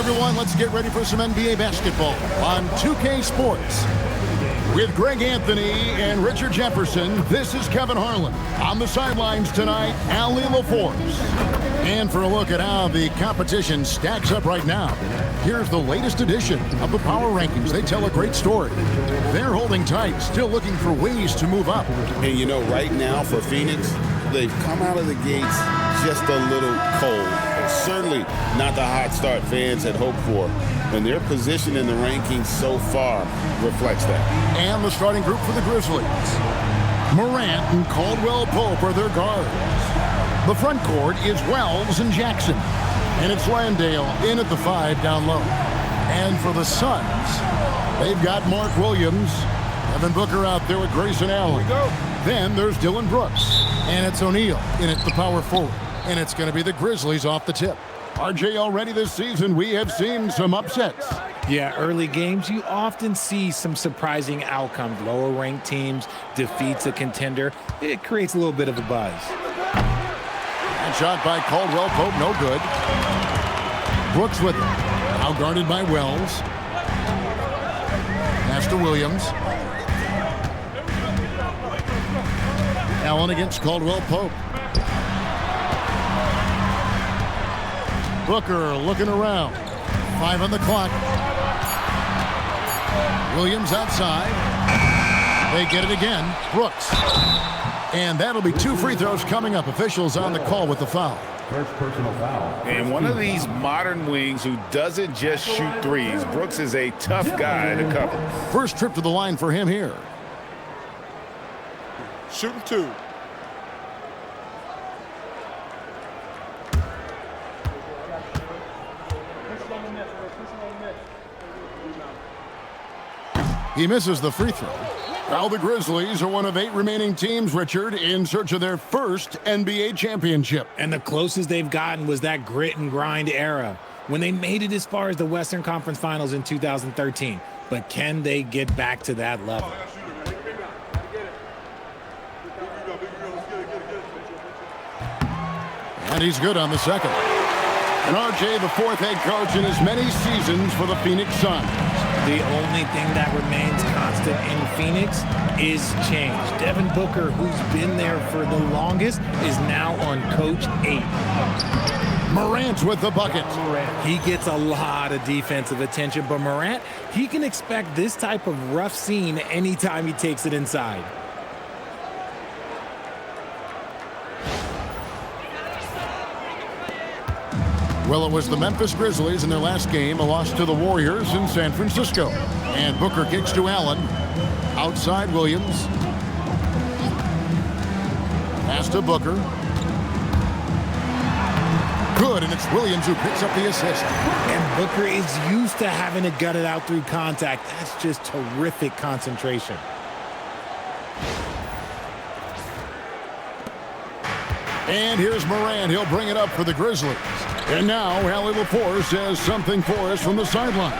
everyone. Let's get ready for some NBA basketball on 2K Sports. With Greg Anthony and Richard Jefferson, this is Kevin Harlan. On the sidelines tonight, Allie LaForce. And for a look at how the competition stacks up right now, here's the latest edition of the Power Rankings. They tell a great story. They're holding tight, still looking for ways to move up. And you know, right now for Phoenix, they've come out of the gates just a little cold. Certainly not the hot start fans had hoped for. And their position in the rankings so far reflects that. And the starting group for the Grizzlies. Morant and Caldwell Pope are their guards. The front court is Wells and Jackson. And it's Landale in at the 5 down low. And for the Suns, they've got Mark Williams. Devin Booker out there with Grayson Allen. Then there's Dylan Brooks. And it's O'Neal in at the power forward. And it's going to be the Grizzlies off the tip. RJ, already this season, we have seen some upsets. Yeah, early games, you often see some surprising outcomes. Lower-ranked teams defeats a contender. It creates a little bit of a buzz. And shot by Caldwell Pope, no good. Brooks with it. Now guarded by Wells. Pass to Williams. Allen against Caldwell Pope. Booker looking around. 5 on the clock. Williams outside. They get it again. Brooks. And that'll be 2 free throws coming up. Officials on the call with the foul. First personal foul. And one of these modern wings who doesn't just shoot threes. Brooks is a tough guy to cover. First trip to the line for him here. Shooting 2. He misses the free throw. Now the Grizzlies are one of 8 remaining teams, Richard, in search of their first NBA championship. And the closest they've gotten was that grit and grind era when they made it as far as the Western Conference Finals in 2013. But can they get back to that level? And he's good on the second. And RJ, the 4th head coach in as many seasons for the Phoenix Suns. The only thing that remains constant in Phoenix is change. Devin Booker, who's been there for the longest, is now on coach 8. Morant with the bucket. He gets a lot of defensive attention, but Morant, he can expect this type of rough scene anytime he takes it inside. Well, it was the Memphis Grizzlies in their last game, a loss to the Warriors in San Francisco. And Booker kicks to Allen. Outside Williams. Pass to Booker. Good, and it's Williams who picks up the assist. And Booker is used to having to gut it out through contact. That's just terrific concentration. And here's Morant. He'll bring it up for the Grizzlies. And now, Allie LaForce has something for us from the sideline. I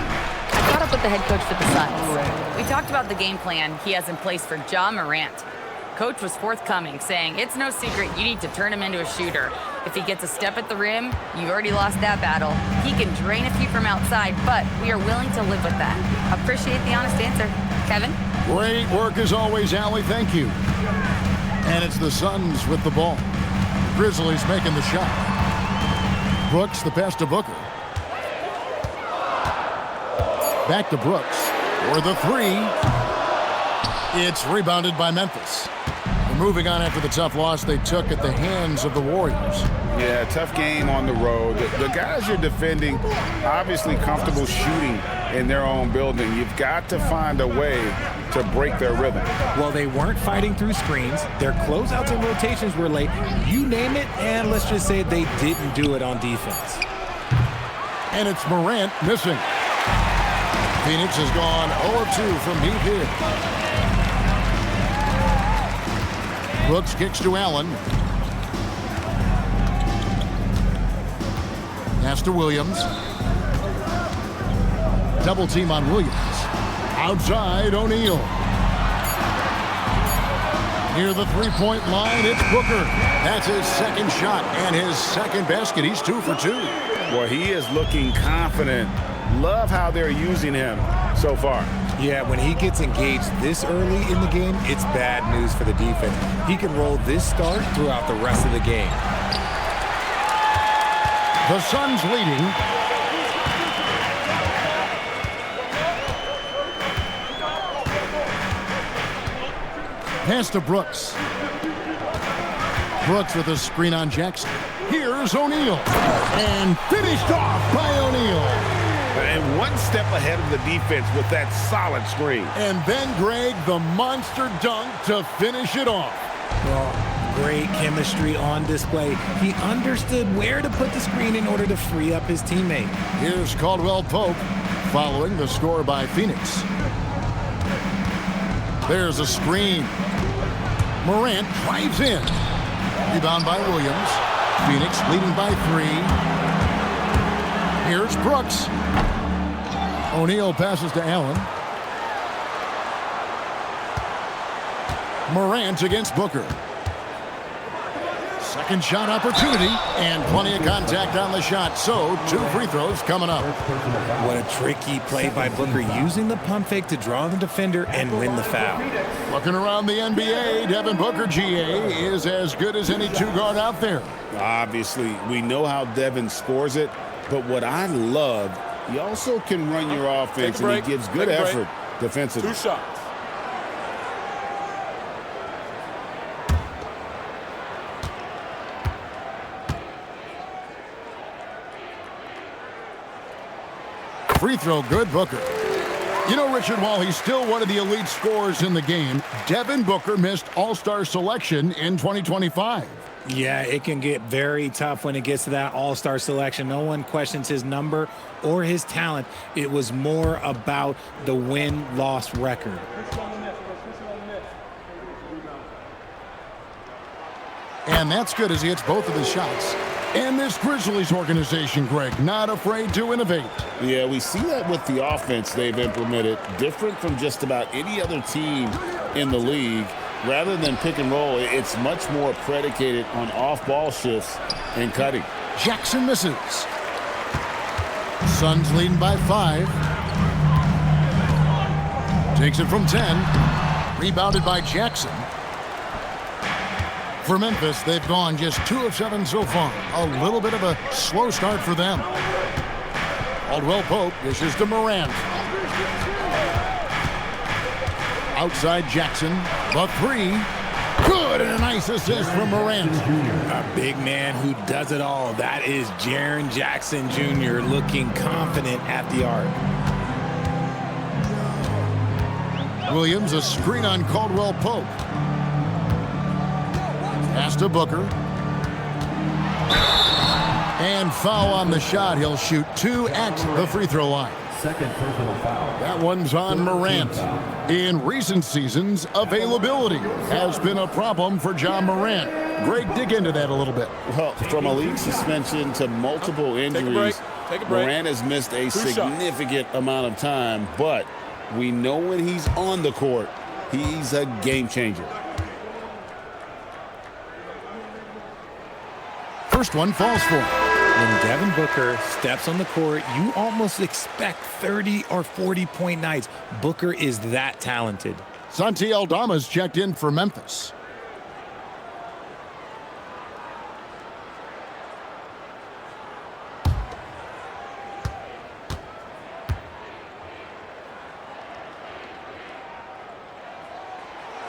caught up with the head coach for the Suns. We talked about the game plan he has in place for Ja Morant. Coach was forthcoming, saying, it's no secret you need to turn him into a shooter. If he gets a step at the rim, you've already lost that battle. He can drain a few from outside, but we are willing to live with that. Appreciate the honest answer. Kevin? Great work as always, Allie. Thank you. And it's the Suns with the ball. Grizzlies making the shot. Brooks, the pass to Booker. Back to Brooks for the 3. It's rebounded by Memphis. We're moving on after the tough loss they took at the hands of the Warriors. Yeah, tough game on the road. The guys you're defending, obviously comfortable shooting in their own building. You've got to find a way to break their rhythm. Well, they weren't fighting through screens. Their closeouts and rotations were late. You name it, and let's just say they didn't do it on defense. And it's Morant missing. Phoenix has gone 0-2 from deep here. Brooks kicks to Allen. Pass to Williams. Double team on Williams. Outside, O'Neal. Near the three-point line, it's Booker. That's his second shot and his second basket. He's 2 for 2. Well, he is looking confident. Love how they're using him so far. Yeah, when he gets engaged this early in the game, it's bad news for the defense. He can roll this start throughout the rest of the game. The Suns leading. Pass to Brooks. Brooks with a screen on Jackson. Here's O'Neal. And finished off by O'Neal. And one step ahead of the defense with that solid screen. And then, Greg, the monster dunk to finish it off. Well, great chemistry on display. He understood where to put the screen in order to free up his teammate. Here's Caldwell Pope following the score by Phoenix. There's a screen. Morant drives in. Rebound by Williams. Phoenix leading by 3. Here's Brooks. O'Neal passes to Allen. Morant against Booker. Second shot opportunity, and plenty of contact on the shot. So, 2 free throws coming up. What a tricky play by Booker, using the pump fake to draw the defender and win the foul. Looking around the NBA, Devin Booker, GA, is as good as any 2-guard out there. Obviously, we know how Devin scores it, but what I love, he also can run your offense, and he gives good effort defensively. 2 shots. Free throw good, Booker. You know, Richard, while he's still one of the elite scorers in the game, Devin Booker missed All-Star selection in 2025. Yeah, it can get very tough when it gets to that all-star selection. No one questions his number or his talent. It was more about the win-loss record. And that's good as he hits both of his shots. And this Grizzlies organization, Greg, not afraid to innovate. Yeah, we see that with the offense they've implemented, different from just about any other team in the league. Rather than pick and roll, it's much more predicated on off-ball shifts and cutting. Jackson misses. Suns leading by 5. Takes it from 10. Rebounded by Jackson. For Memphis, they've gone just 2 of 7 so far. A little bit of a slow start for them. Caldwell Pope dishes to Morant. Outside Jackson, the 3. Good, and a nice assist from Morant. A big man who does it all. That is Jaren Jackson Jr. looking confident at the arc. Williams, a screen on Caldwell Pope. Pass to Booker. And foul on the shot. He'll shoot 2 at the free throw line. Second personal foul. That one's on Morant. In recent seasons, availability has been a problem for Ja Morant. Greg, dig into that a little bit. Well, from a league suspension to multiple injuries, Morant has missed a significant amount of time, but we know when he's on the court, he's a game changer. First one falls for him. When Devin Booker steps on the court, you almost expect 30 or 40-point nights. Booker is that talented. Santi Aldama's checked in for Memphis.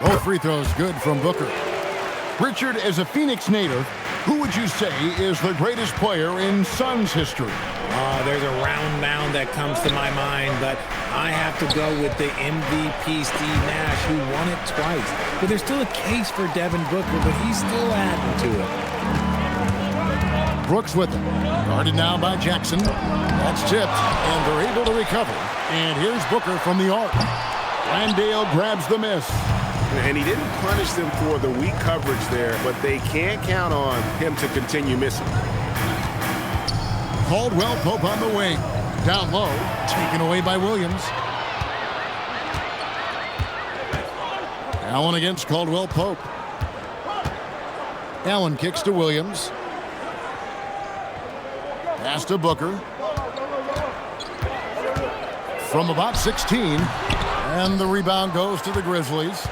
Both free throws good from Booker. Richard, as a Phoenix native, who would you say is the greatest player in Suns history? There's a round mound that comes to my mind, but I have to go with the MVP Steve Nash, who won it twice. But there's still a case for Devin Booker, but he's still adding to it. Brooks with it. Guarded now by Jackson. That's tipped, and they're able to recover. And here's Booker from the arc. Landale grabs the miss. And he didn't punish them for the weak coverage there, but they can't count on him to continue missing. Caldwell Pope on the wing. Down low, taken away by Williams. Allen against Caldwell Pope. Allen kicks to Williams. Pass to Booker. From about 16. And the rebound goes to the Grizzlies.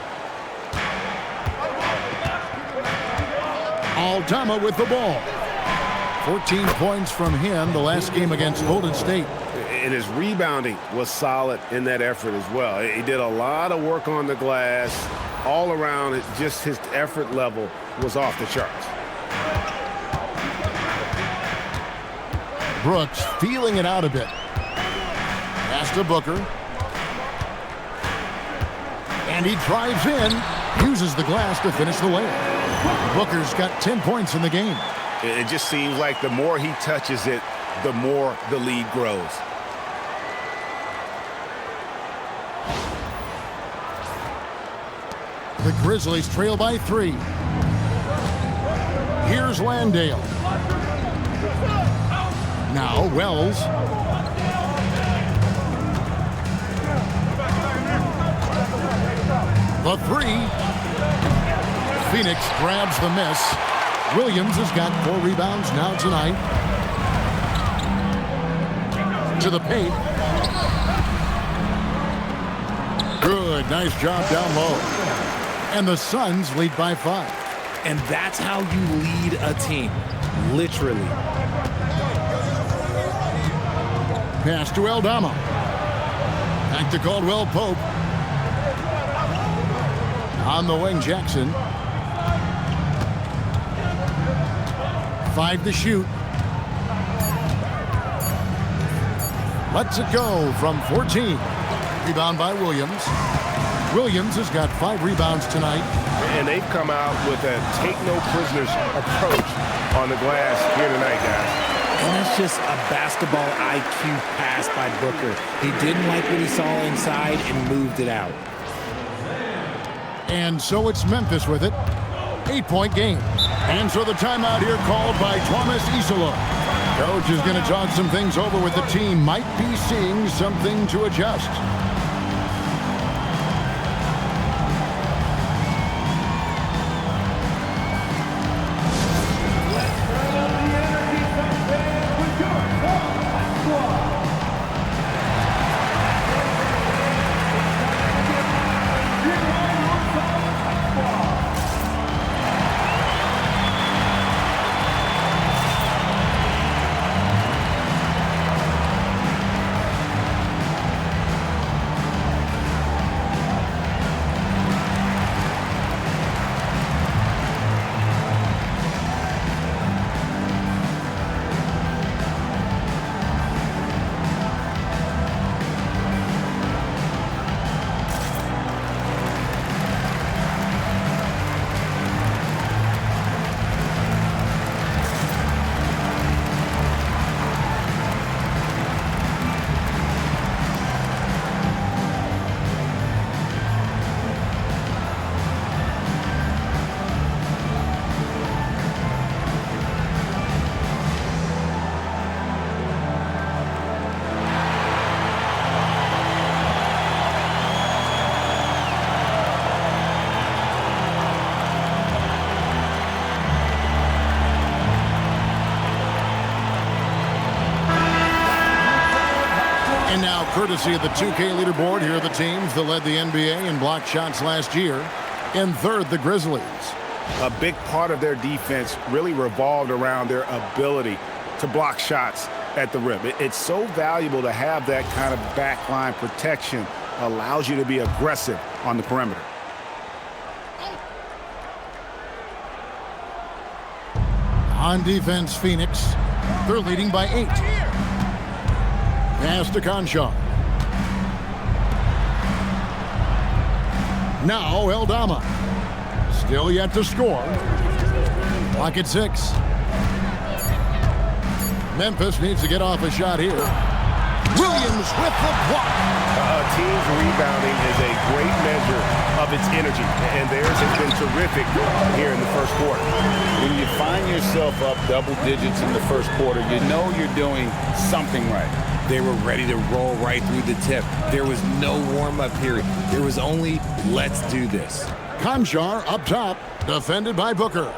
Aldama with the ball. 14 points from him the last game against Golden State. And his rebounding was solid in that effort as well. He did a lot of work on the glass. All around, just his effort level was off the charts. Brooks feeling it out a bit. Pass to Booker. And he drives in, uses the glass to finish the layup. Booker's got 10 points in the game. It just seems like the more he touches it, the more the lead grows. The Grizzlies trail by 3. Here's Landale. Now Wells. The 3. Phoenix grabs the miss. Williams has got 4 rebounds now tonight. To the paint. Good, nice job down low. And the Suns lead by 5. And that's how you lead a team, literally. Pass to Aldama. Back to Caldwell Pope. On the wing, Jackson. 5 to shoot. Lets it go from 14. Rebound by Williams. Williams has got 5 rebounds tonight. And they've come out with a take-no-prisoners approach on the glass here tonight, guys. And that's just a basketball IQ pass by Booker. He didn't like what he saw inside and moved it out. And so it's Memphis with it. 8-point game. And so the timeout here called by Thomas Isola. Coach is going to talk some things over with the team. Might be seeing something to adjust. And now, courtesy of the 2K leaderboard, here are the teams that led the NBA in blocked shots last year. In third, the Grizzlies. A big part of their defense really revolved around their ability to block shots at the rim. It's so valuable to have that kind of backline protection. Allows you to be aggressive on the perimeter. On defense, Phoenix. They're leading by 8. Pass to Conchar. Now Aldama. Still yet to score. Clock at 6. Memphis needs to get off a shot here. Williams with the block. A team's rebounding is a great measure of its energy, and theirs has been terrific here in the first quarter. When you find yourself up double digits in the first quarter, you know you're doing something right. They were ready to roll right through the tip. There was no warm-up period. There was only, let's do this. Conchar up top, defended by Booker.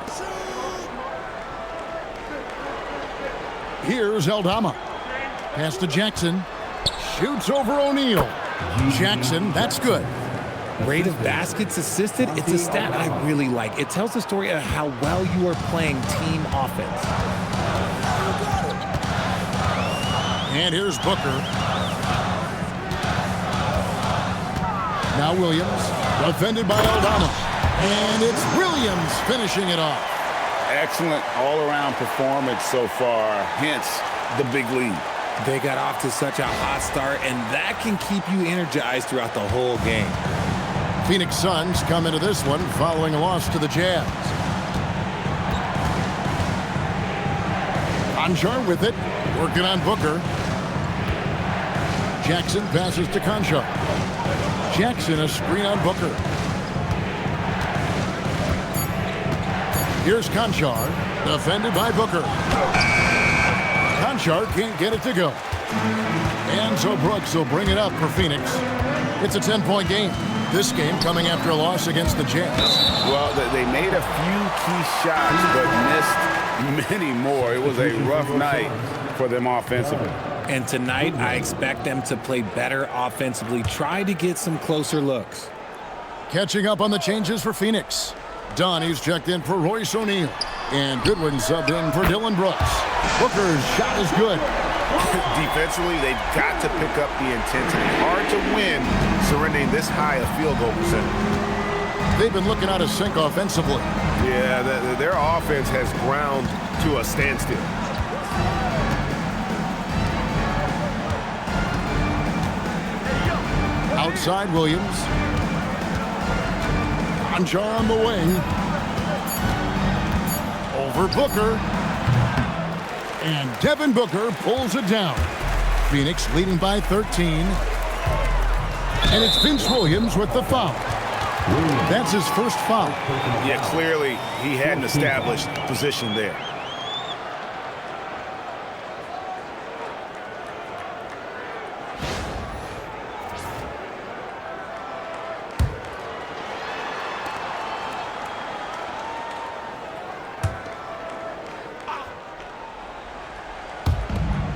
Here's Aldama. Pass to Jackson. Shoots over O'Neal. Jackson, that's good. Rate of baskets assisted, it's a stat I really like. It tells the story of how well you are playing team offense. And here's Booker. Now Williams, defended by Aldama. And it's Williams finishing it off. Excellent all-around performance so far, hence the big lead. They got off to such a hot start, and that can keep you energized throughout the whole game. Phoenix Suns come into this one following a loss to the Jazz. Conchar with it, working on Booker. Jackson passes to Conchar. Jackson a screen on Booker. Here's Conchar, defended by Booker. Conchar can't get it to go. And so Brooks will bring it up for Phoenix. It's a 10-point game. This game coming after a loss against the Jazz. Well, they made a few key shots, but missed many more. It was a rough night for them offensively. And tonight, I expect them to play better offensively. Try to get some closer looks. Catching up on the changes for Phoenix. Donnie's checked in for Royce O'Neal. And Goodwin subbed in for Dylan Brooks. Booker's shot is good. Defensively, they've got to pick up the intensity. Hard to win surrendering this high a field goal percentage. They've been looking out of sync offensively. Yeah, their offense has ground to a standstill. Outside Williams. Conchar on the wing. Over Booker. And Devin Booker pulls it down. Phoenix leading by 13. And it's Vince Williams with the foul. That's his first foul. Yeah, clearly he had an established position there.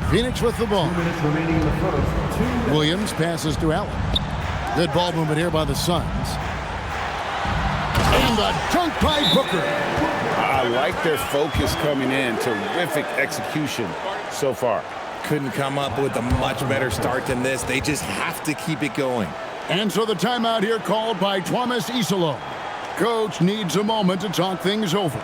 Phoenix with the ball. Williams passes to Allen. Good ball movement here by the Suns. And a dunk by Booker. I like their focus coming in. Terrific execution so far. Couldn't come up with a much better start than this. They just have to keep it going. And so the timeout here called by Thomas Isolo. Coach needs a moment to talk things over.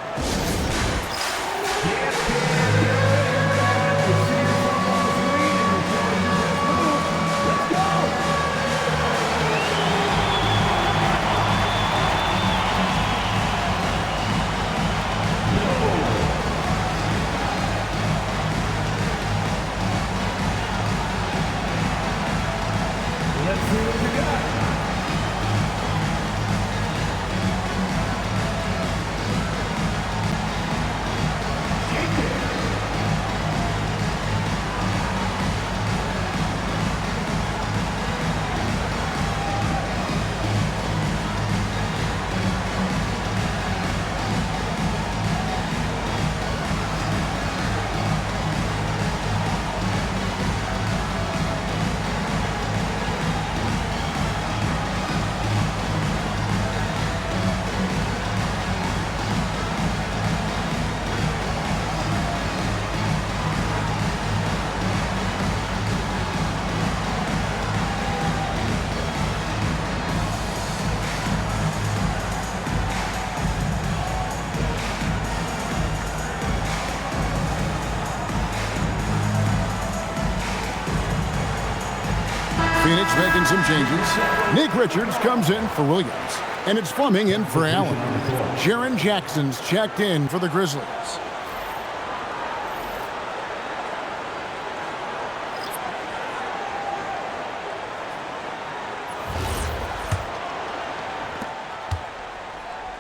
Phoenix making some changes. Nick Richards comes in for Williams. And it's Fleming in for Allen. Jaren Jackson's checked in for the Grizzlies.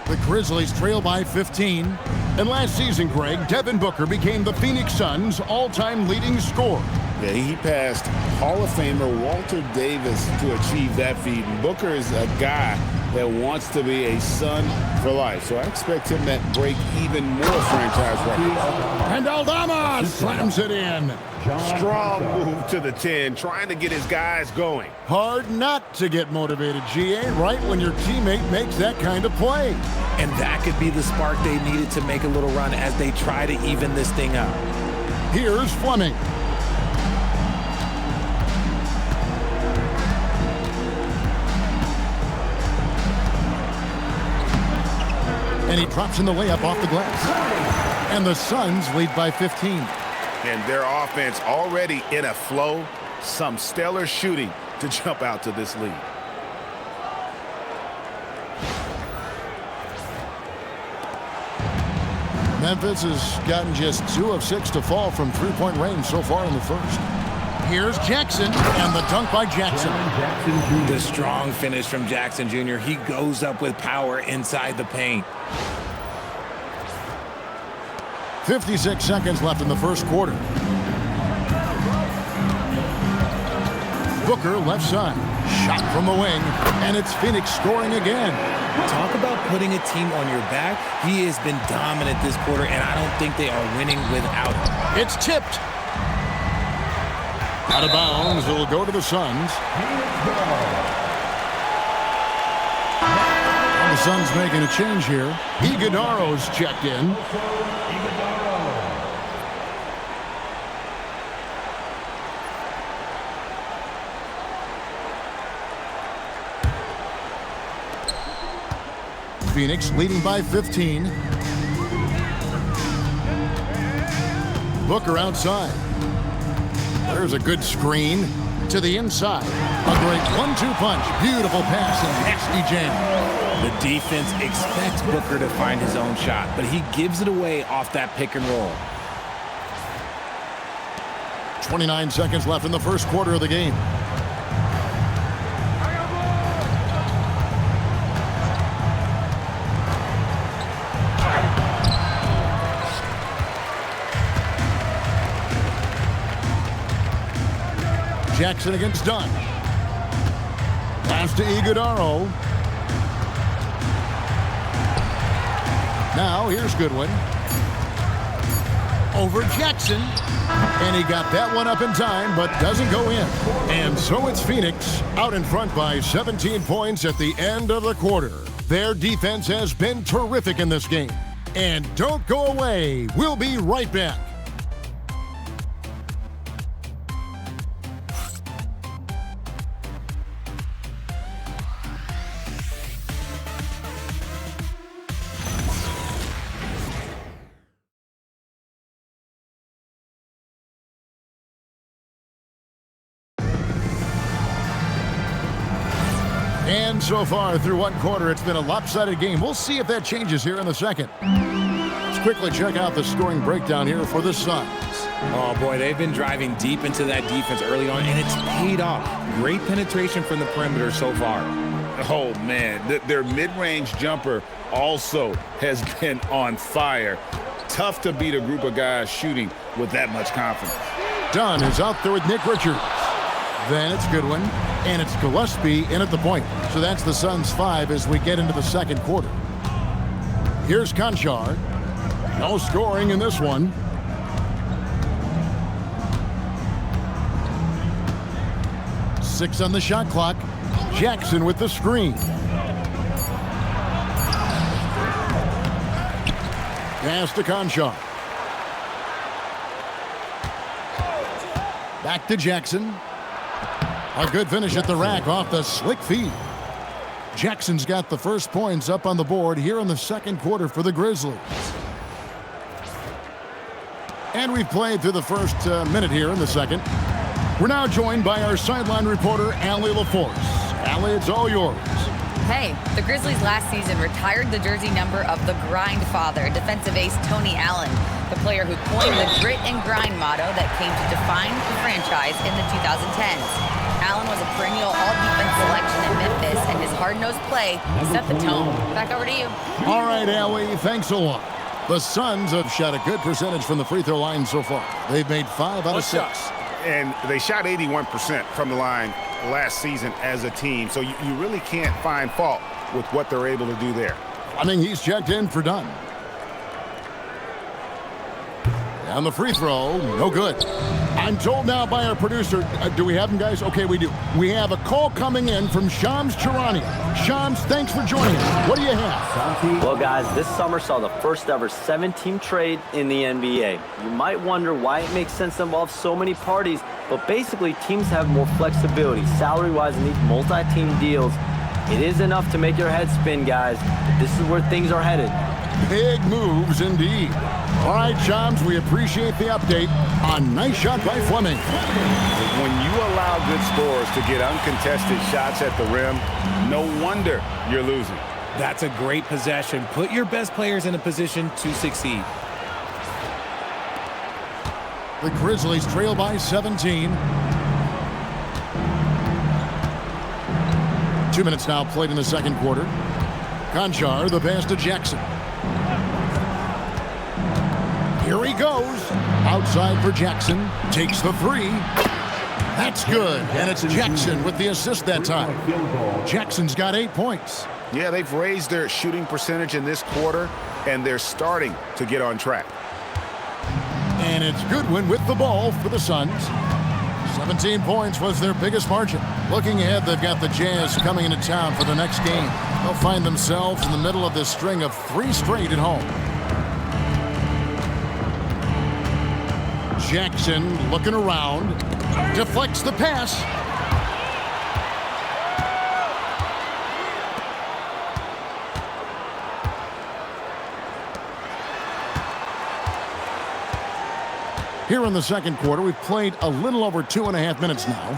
The Grizzlies trail by 15. And last season, Greg, Devin Booker became the Phoenix Suns' all-time leading scorer. Yeah, he passed Hall of Famer Walter Davis to achieve that feat. And Booker is a guy that wants to be a son for life. So I expect him to break even more franchise records. And Aldama slams it in. Strong move to the 10, trying to get his guys going. Hard not to get motivated, GA, right when your teammate makes that kind of play. And that could be the spark they needed to make a little run as they try to even this thing up. Here's Fleming. And he drops in the layup off the glass. And the Suns lead by 15. And their offense already in a flow. Some stellar shooting to jump out to this lead. Memphis has gotten just 2 of 6 to fall from three-point range so far in the first. Here's Jackson, and the dunk by Jackson. The strong finish from Jackson Jr. He goes up with power inside the paint. 56 seconds left in the first quarter. Booker left side. Shot from the wing, and it's Phoenix scoring again. Talk about putting a team on your back. He has been dominant this quarter, and I don't think they are winning without him. It's tipped. Out of bounds, it'll go to the Suns. And the Suns making a change here. Iguodaro's checked in. Phoenix leading by 15. Booker outside. There's a good screen to the inside. A great 1-2 punch. Beautiful pass and nasty jam. The defense expects Booker to find his own shot, but he gives it away off that pick and roll. 29 seconds left in the first quarter of the game. Jackson against Dunn. Pass to Iguodaro. Now here's Goodwin. Over Jackson. And he got that one up in time, but doesn't go in. And so it's Phoenix out in front by 17 points at the end of the quarter. Their defense has been terrific in this game. And don't go away. We'll be right back. And so far through one quarter, it's been a lopsided game. We'll see if that changes here in the second. Let's quickly check out the scoring breakdown here for the Suns. Oh, boy, they've been driving deep into that defense early on, and it's paid off. Great penetration from the perimeter so far. Oh, man, their mid-range jumper also has been on fire. Tough to beat a group of guys shooting with that much confidence. Dunn is out there with Nick Richards. Then it's Goodwin, and it's Gillespie in at the point. So that's the Suns' 5 as we get into the second quarter. Here's Conchar. No scoring in this one. Six on the shot clock. Jackson with the screen. Pass to Conchar. Back to Jackson. A good finish at the rack off the slick feed. Jackson's got the first points up on the board here in the second quarter for the Grizzlies. And we've played through the first minute here in the second. We're now joined by our sideline reporter, Allie LaForce. Allie, it's all yours. Hey, the Grizzlies last season retired the jersey number of the grind father, defensive ace Tony Allen, the player who coined the grit and grind motto that came to define the franchise in the 2010s. Allen was a perennial all-defense selection in Memphis, and his hard-nosed play set the tone. Back over to you. All right, Allie, thanks a lot. The Suns have shot a good percentage from the free throw line so far. They've made 5 out of 6. And they shot 81% from the line last season as a team. So you really can't find fault with what they're able to do there. I mean, he's checked in for done. And the free throw, no good. I'm told now by our producer, do we have him, guys? Okay, we do. We have a call coming in from Shams Charania. Shams, thanks for joining us. What do you have? Well, guys, this summer saw the first ever 7-team trade in the NBA. You might wonder why it makes sense to involve so many parties, but basically teams have more flexibility salary-wise in these multi-team deals. It is enough to make your head spin, guys. But this is where things are headed. Big moves indeed. All right, Shams, we appreciate the update on Nice Shot by Fleming. When you allow good scorers to get uncontested shots at the rim, no wonder you're losing. That's a great possession. Put your best players in a position to succeed. The Grizzlies trail by 17. 2 minutes now played in the second quarter. Conchar, the pass to Jackson. Here he goes. Outside for Jackson. Takes the three. That's good. And it's Jackson with the assist that time. Jackson's got 8 points. Yeah, they've raised their shooting percentage in this quarter, and they're starting to get on track. And it's Goodwin with the ball for the Suns. 17 points was their biggest margin. Looking ahead, they've got the Jazz coming into town for the next game. They'll find themselves in the middle of this string of 3 straight at home. Jackson looking around, deflects the pass. Here in the second quarter, we've played a little over 2.5 minutes now.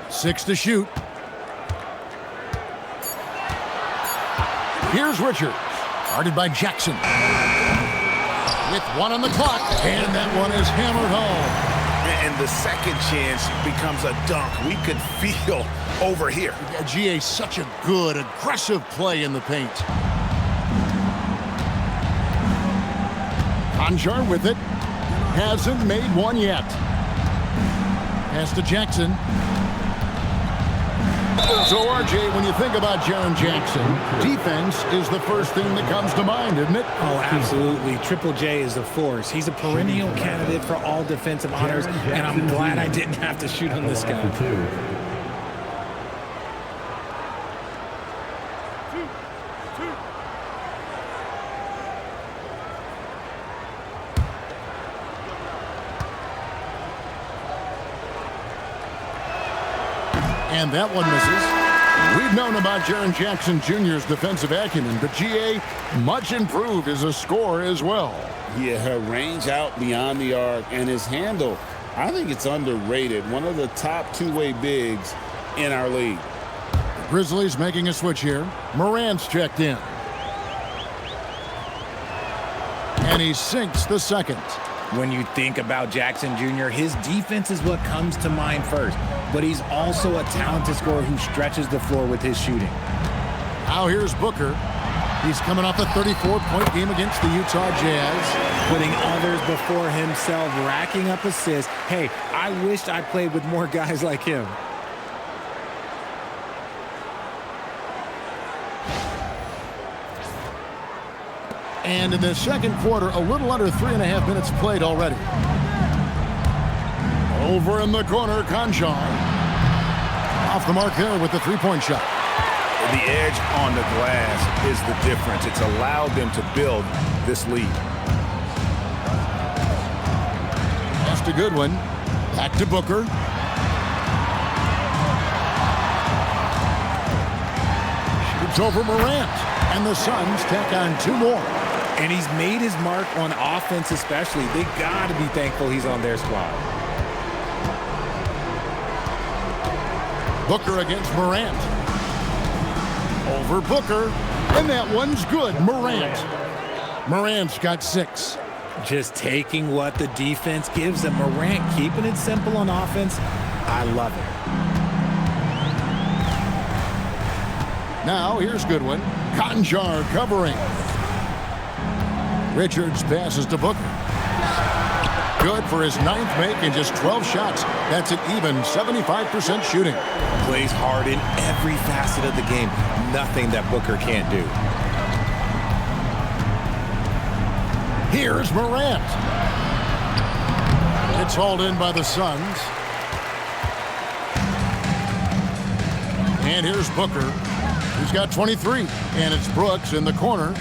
6 to shoot. Here's Richards, guarded by Jackson. With 1 on the clock, and that one is hammered home. And the second chance becomes a dunk. We could feel over here. GA, such a good, aggressive play in the paint. Conjar with it. Hasn't made one yet. Pass to Jackson. So, RJ, when you think about Jaren Jackson, defense is the first thing that comes to mind, isn't it? Oh, absolutely. Triple J is a force. He's a perennial candidate for all defensive honors, and I'm glad I didn't have to shoot on this guy. And that one misses. We've known about Jaren Jackson Jr.'s defensive acumen, but GA much improved as a scorer as well. Yeah, her range out beyond the arc and his handle, I think it's underrated. One of the top two-way bigs in our league. The Grizzlies making a switch here. Morant's checked in. And he sinks the second. When you think about Jackson Jr., his defense is what comes to mind first. But he's also a talented scorer who stretches the floor with his shooting. Now here's Booker. He's coming off a 34-point game against the Utah Jazz. Putting others before himself, racking up assists. Hey, I wished I played with more guys like him. And in the second quarter, a little under 3.5 minutes played already. Over in the corner, Conchar. Off the mark there with the three-point shot. The edge on the glass is the difference. It's allowed them to build this lead. Pass to Goodwin. Back to Booker. Shoots over Morant. And the Suns tack on 2 more. And he's made his mark on offense especially. They got to be thankful he's on their squad. Booker against Morant. Over Booker. And that one's good. Morant's got 6. Just taking what the defense gives him. Morant keeping it simple on offense. I love it. Now here's Goodwin. Conchar covering. Richards passes to Booker. Good for his 9th make in just 12 shots. That's an even 75% shooting. Plays hard in every facet of the game. Nothing that Booker can't do. Here's Morant. It's hauled in by the Suns. And here's Booker. He's got 23. And it's Brooks in the corner.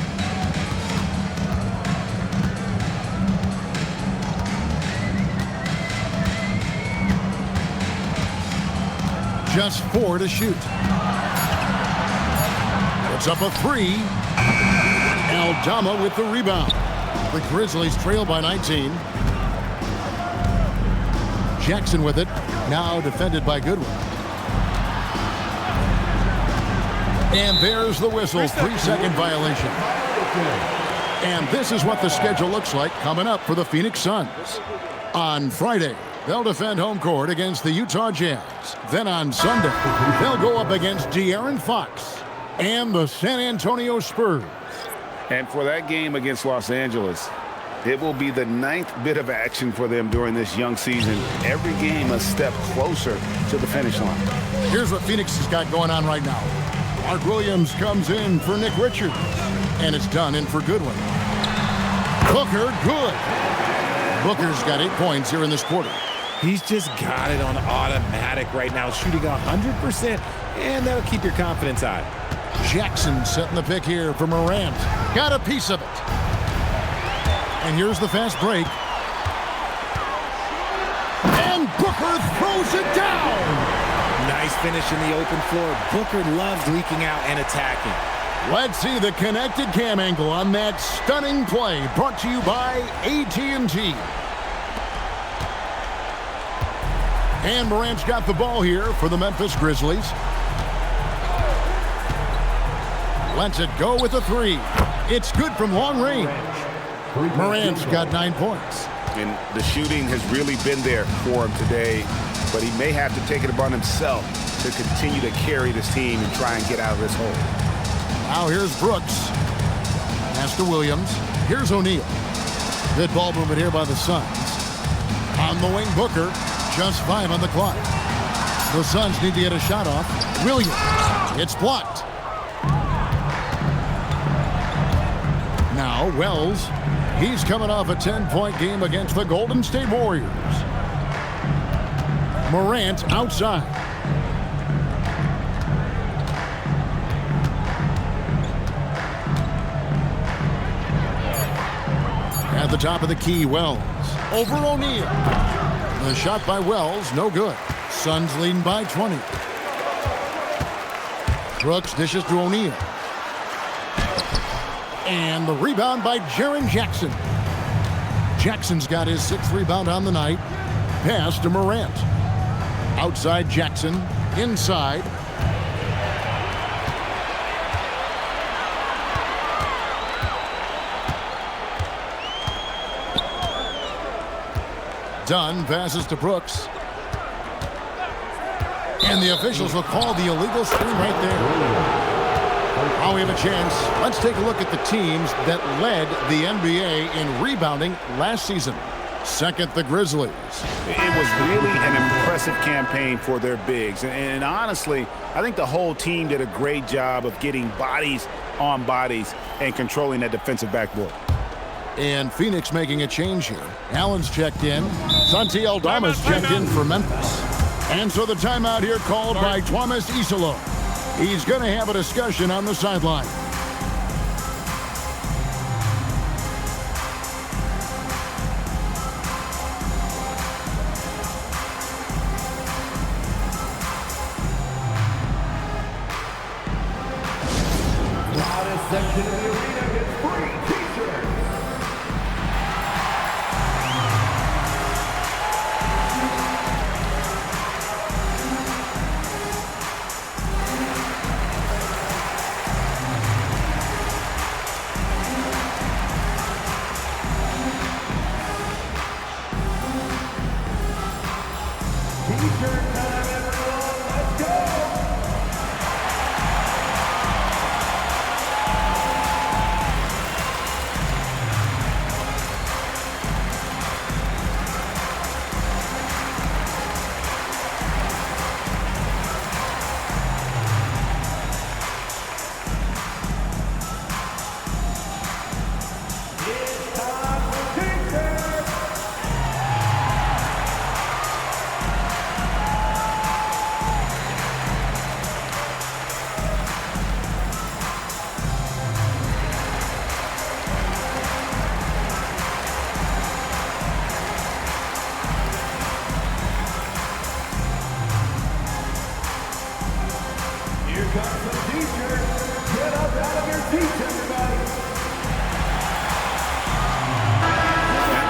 Just 4 to shoot. Puts up a 3. Aldama with the rebound. The Grizzlies trail by 19. Jackson with it. Now defended by Goodwin. And there's the whistle. 3-second violation. And this is what the schedule looks like coming up for the Phoenix Suns. On Friday, they'll defend home court against the Utah Jazz. Then on Sunday, they'll go up against De'Aaron Fox and the San Antonio Spurs. And for that game against Los Angeles, it will be the 9th bit of action for them during this young season. Every game a step closer to the finish line. Here's what Phoenix has got going on right now. Mark Williams comes in for Nick Richards. And it's done in for Goodwin. Booker, good. Booker's got 8 points here in this quarter. He's just got it on automatic right now, shooting 100%, and that'll keep your confidence high. Jackson setting the pick here for Morant. Got a piece of it. And here's the fast break. And Booker throws it down. Nice finish in the open floor. Booker loves leaking out and attacking. Let's see the connected cam angle on that stunning play, brought to you by AT&T. And Morant's got the ball here for the Memphis Grizzlies. Lets it go with a 3. It's good from long range. Morant's got 9 points. And the shooting has really been there for him today, but he may have to take it upon himself to continue to carry this team and try and get out of this hole. Now here's Brooks. Pass to Williams. Here's O'Neal. Good ball movement here by the Suns. On the wing, Booker. Just 5 on the clock. The Suns need to get a shot off. Williams. It's blocked. Now Wells. He's coming off a 10-point game against the Golden State Warriors. Morant outside. At the top of the key, Wells. Over O'Neal. The shot by Wells, no good. Suns leading by 20. Brooks dishes to O'Neal. And the rebound by Jaren Jackson. Jackson's got his 6th rebound on the night. Pass to Morant. Outside Jackson. Inside. Dunn passes to Brooks. And the officials will call the illegal screen right there. Now we have a chance. Let's take a look at the teams that led the NBA in rebounding last season. Second, the Grizzlies. It was really an impressive campaign for their bigs. And honestly, I think the whole team did a great job of getting bodies on bodies and controlling that defensive backboard. And Phoenix making a change here. Allen's checked in. Santi Aldama's checked in for Memphis. And so the timeout here called by Thomas Isolo. He's going to have a discussion on the sideline. Loudest section of the arena gets free t-shirts. T-shirt time, everyone. Let's go. got some t-shirts. Get up out of your seats, everybody.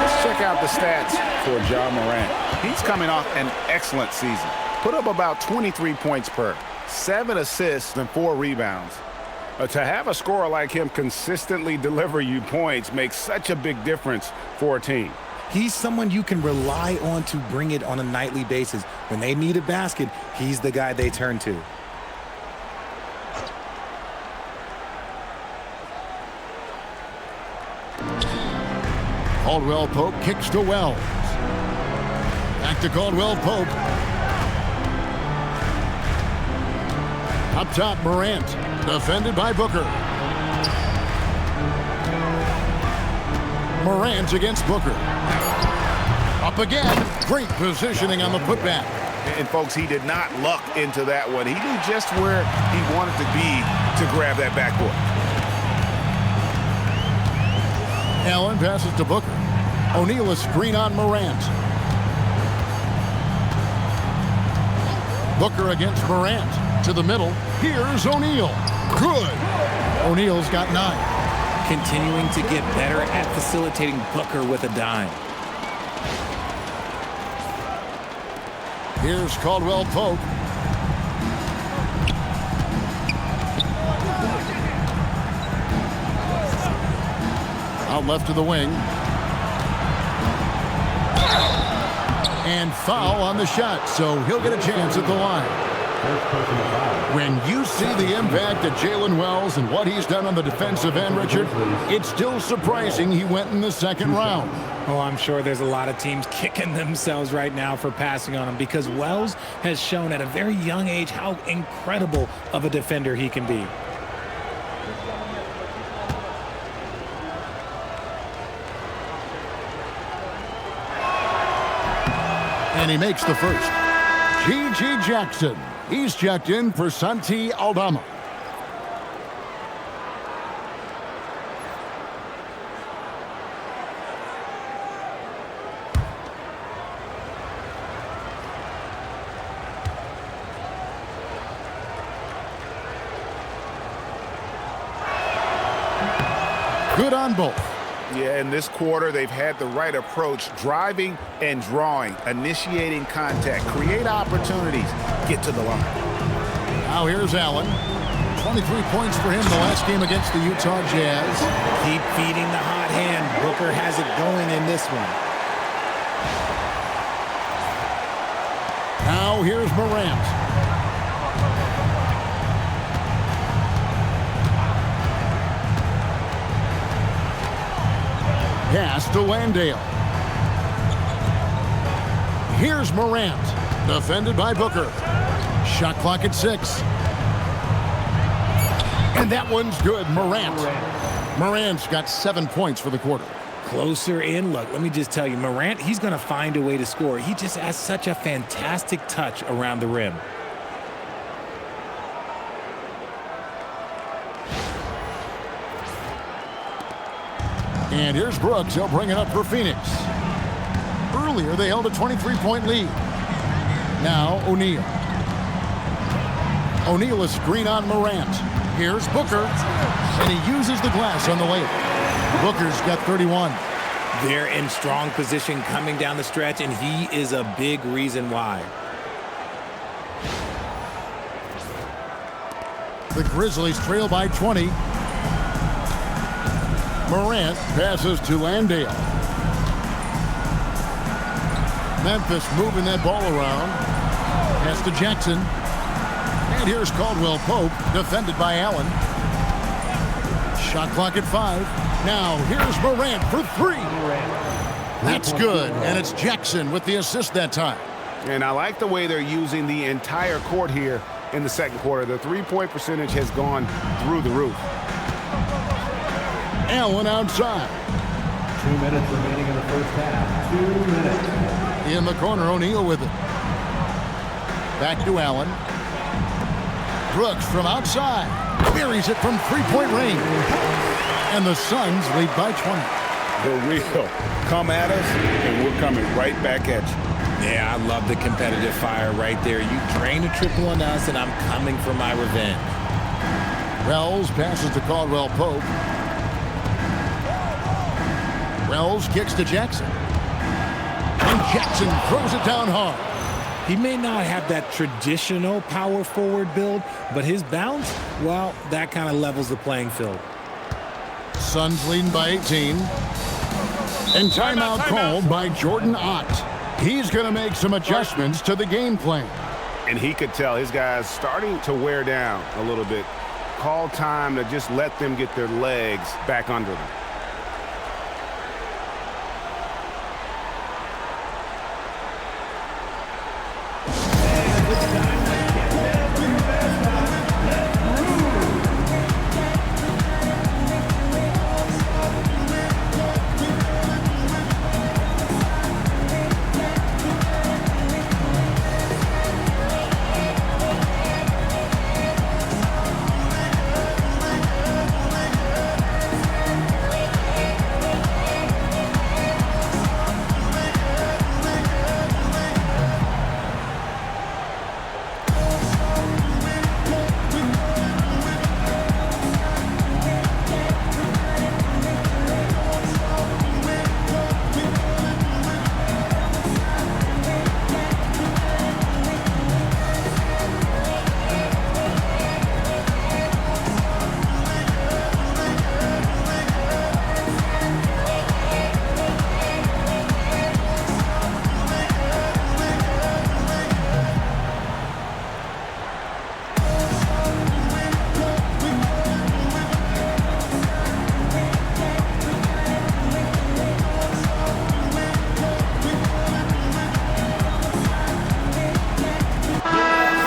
Let's check out the stats for Ja Morant. He's coming off an excellent season. Put up about 23 points per, 7 assists, and 4 rebounds. To have a scorer like him consistently deliver you points makes such a big difference for a team. He's someone you can rely on to bring it on a nightly basis. When they need a basket, he's the guy they turn to. Caldwell Pope kicks to Wells. Back to Caldwell Pope. Up top, Morant. Defended by Booker. Morant against Booker. Up again. Great positioning on the putback. And folks, he did not luck into that one. He knew just where he wanted to be to grab that backboard. Allen passes to Booker. O'Neal a screen on Morant. Booker against Morant. To the middle. Here's O'Neal. Good. O'Neal's got 9. Continuing to get better at facilitating Booker with a dime. Here's Caldwell Pope. Out left to the wing. And foul on the shot, so he'll get a chance at the line. When you see the impact of Jalen Wells and what he's done on the defensive end, Richard, it's still surprising he went in the second round. Oh, I'm sure there's a lot of teams kicking themselves right now for passing on him because Wells has shown at a very young age how incredible of a defender he can be. And he makes the first. G.G. Jackson. He's checked in for Santi Aldama. Good on both. Yeah, in this quarter, they've had the right approach, driving and drawing, initiating contact, create opportunities, get to the line. Now here's Allen. 23 points for him the last game against the Utah Jazz. Keep feeding the hot hand. Booker has it going in this one. Now here's Morant. Pass to Landale. Here's Morant. Defended by Booker. Shot clock at 6. And that one's good. Morant's got 7 points for the quarter. Closer in. Look, let me just tell you, Morant, he's going to find a way to score. He just has such a fantastic touch around the rim. And here's Brooks. He'll bring it up for Phoenix. Earlier, they held a 23-point lead. Now, O'Neal. O'Neal a screen on Morant. Here's Booker. And he uses the glass on the layup. Booker's got 31. They're in strong position coming down the stretch, and he is a big reason why. The Grizzlies trail by 20. Morant passes to Landale. Memphis moving that ball around. Pass to Jackson. And here's Caldwell Pope, defended by Allen. Shot clock at 5. Now here's Morant for 3. That's good, and it's Jackson with the assist that time. And I like the way they're using the entire court here in the second quarter. The three-point percentage has gone through the roof. Allen outside. 2 minutes remaining in the first half. 2 minutes. In the corner, O'Neal with it. Back to Allen. Brooks from outside. Buries it from three-point range. And the Suns lead by 20. The real come at us, and we're coming right back at you. Yeah, I love the competitive fire right there. You drain a triple on us, and I'm coming for my revenge. Wells passes to Caldwell Pope. Wells kicks to Jackson. And Jackson throws it down hard. He may not have that traditional power forward build, but his bounce, well, that kind of levels the playing field. Suns leading by 18. And timeout called by Jordan Ott. He's going to make some adjustments to the game plan. And he could tell his guys starting to wear down a little bit. Call time to just let them get their legs back under them.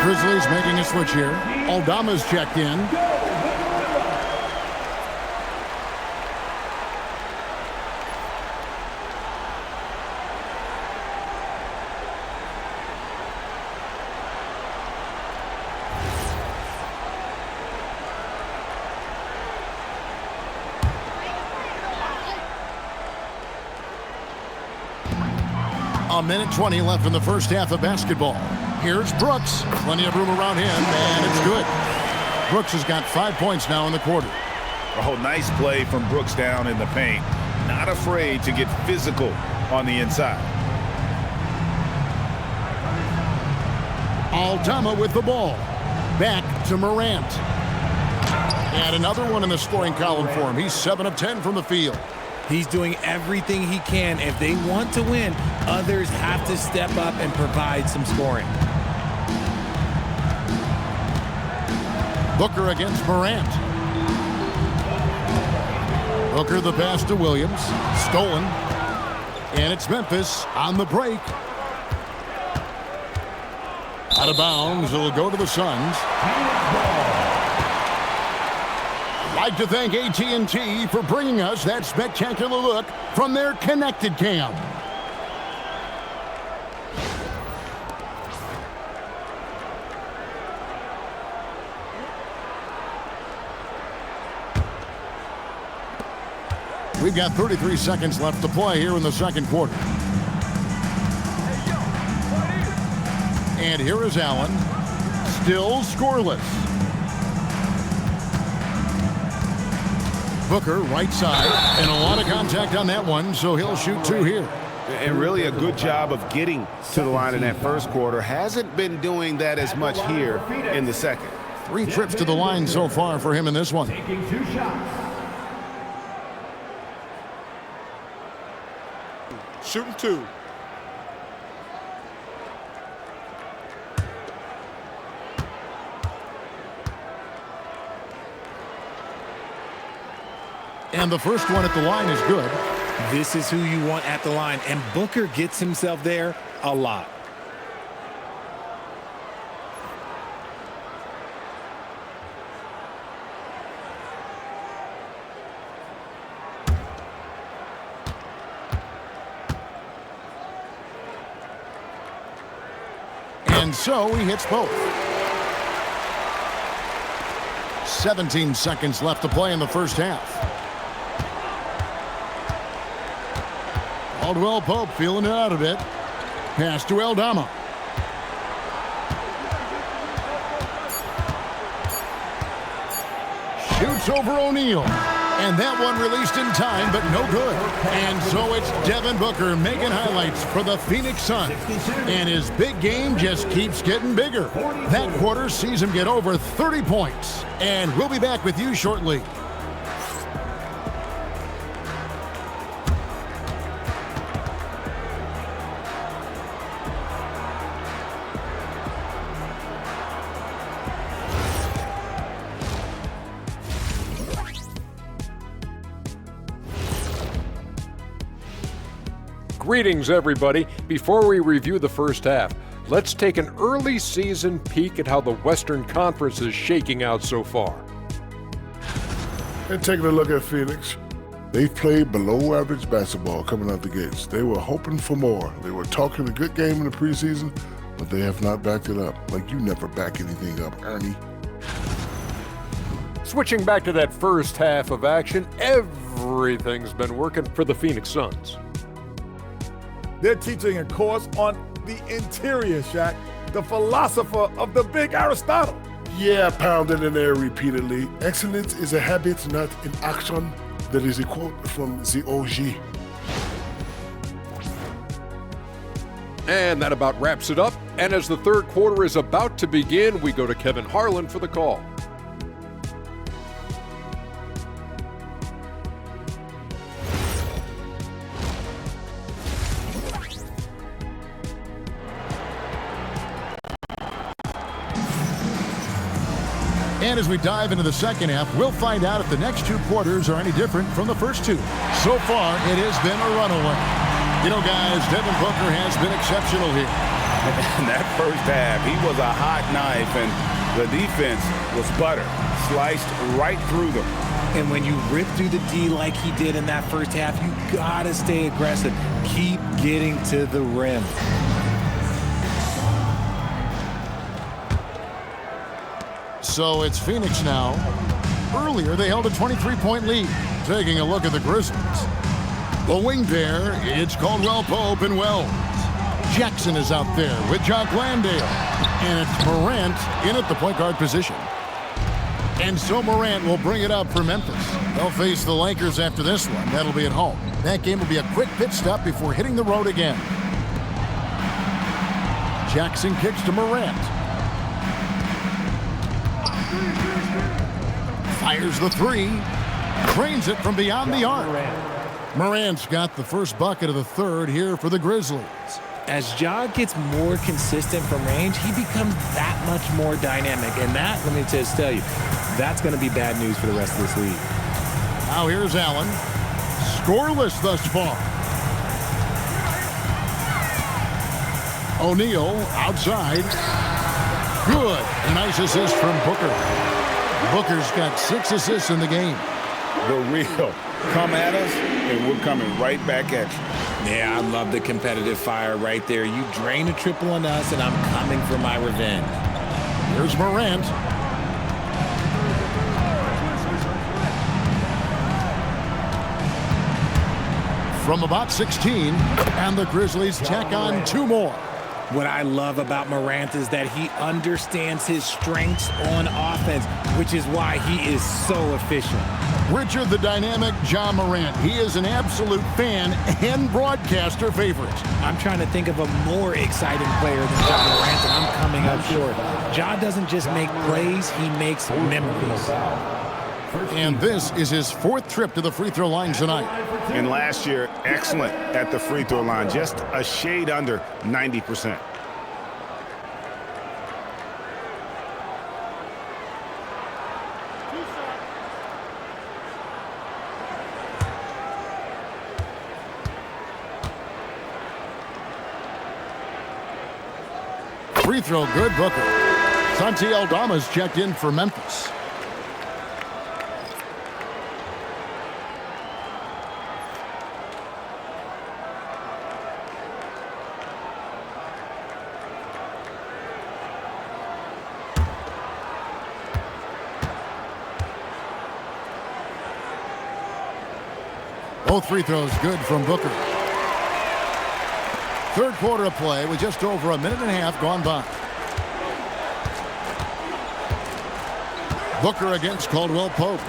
Grizzlies making a switch here. Aldama's checked in. A minute 20 left in the first half of basketball. Here's Brooks. Plenty of room around him, and it's good. Brooks has got 5 points now in the quarter. Oh, nice play from Brooks down in the paint. Not afraid to get physical on the inside. Aldama with the ball. Back to Morant. And another one in the scoring column for him. He's 7 of 10 from the field. He's doing everything he can. If they want to win, others have to step up and provide some scoring. Booker against Morant. Booker the pass to Williams. Stolen. And it's Memphis on the break. Out of bounds. It'll go to the Suns. I'd like to thank AT&T for bringing us that spectacular look from their connected cam. We've got 33 seconds left to play here in the second quarter. And here is Allen. Still scoreless. Booker, right side, and a lot of contact on that one, so he'll shoot 2 here. And really a good job of getting to the line in that first quarter. Hasn't been doing that as much here in the second. 3 trips to the line so far for him in this one. Taking 2 shots. Shooting 2. And the first one at the line is good. This is who you want at the line, and Booker gets himself there a lot. And so he hits both. 17 seconds left to play in the first half. Caldwell Pope feeling it out a bit. Pass to Aldama. Shoots over O'Neal. And that one released in time, but no good. And so it's Devin Booker making highlights for the Phoenix Suns. And his big game just keeps getting bigger. That quarter sees him get over 30 points. And we'll be back with you shortly. Greetings, everybody. Before we review the first half, let's take an early season peek at how the Western Conference is shaking out so far. And taking a look at Phoenix, they've played below average basketball coming out the gates. They were hoping for more. They were talking a good game in the preseason, but they have not backed it up. Like you never back anything up, Ernie. Switching back to that first half of action, everything's been working for the Phoenix Suns. They're teaching a course on the interior, Shaq, the philosopher of the big Aristotle. Yeah, pounded in there repeatedly. Excellence is a habit, not an action. That is a quote from the OG. And that about wraps it up. And as the third quarter is about to begin, we go to Kevin Harlan for the call. And as we dive into the second half, we'll find out if the next two quarters are any different from the first two. So far, it has been a runaway. You know, guys, Devin Booker has been exceptional here. In that first half, he was a hot knife, and the defense was butter, sliced right through them. And when you rip through the D like he did in that first half, you gotta stay aggressive. Keep getting to the rim. So it's Phoenix now. Earlier, they held a 23-point lead. Taking a look at the Grizzlies. The wing pair, it's Caldwell Pope and Wells. Jackson is out there with Jock Landale. And it's Morant in at the point guard position. And so Morant will bring it up for Memphis. They'll face the Lakers after this one. That'll be at home. That game will be a quick pit stop before hitting the road again. Jackson kicks to Morant. Fires the three. Drains it from beyond the arc. Morant's got the first bucket of the third here for the Grizzlies. As Ja gets more consistent from range, he becomes that much more dynamic. And that, let me just tell you, that's going to be bad news for the rest of this league. Now here's Allen. Scoreless thus far. O'Neal outside. Good. Nice assist from Booker. Booker's got 6 assists in the game. The real. Come at us, and we're coming right back at you. Yeah, I love the competitive fire right there. You drain a triple on us, and I'm coming for my revenge. Here's Morant. From about 16, and the Grizzlies tack on 2 more. What I love about Morant is that he understands his strengths on offense, which is why he is so efficient. Richard, the dynamic Ja Morant. He is an absolute fan and broadcaster favorite. I'm trying to think of a more exciting player than Ja Morant, and I'm coming up short. Ja doesn't just make plays, he makes memories. And this is his 4th trip to the free throw line tonight. And last year, excellent at the free throw line, just a shade under 90%. Free throw good, Booker. Santi Aldama's checked in for Memphis. Both free throws good from Booker. Third quarter of play with just over a minute and a half gone by. Booker against Caldwell Pope.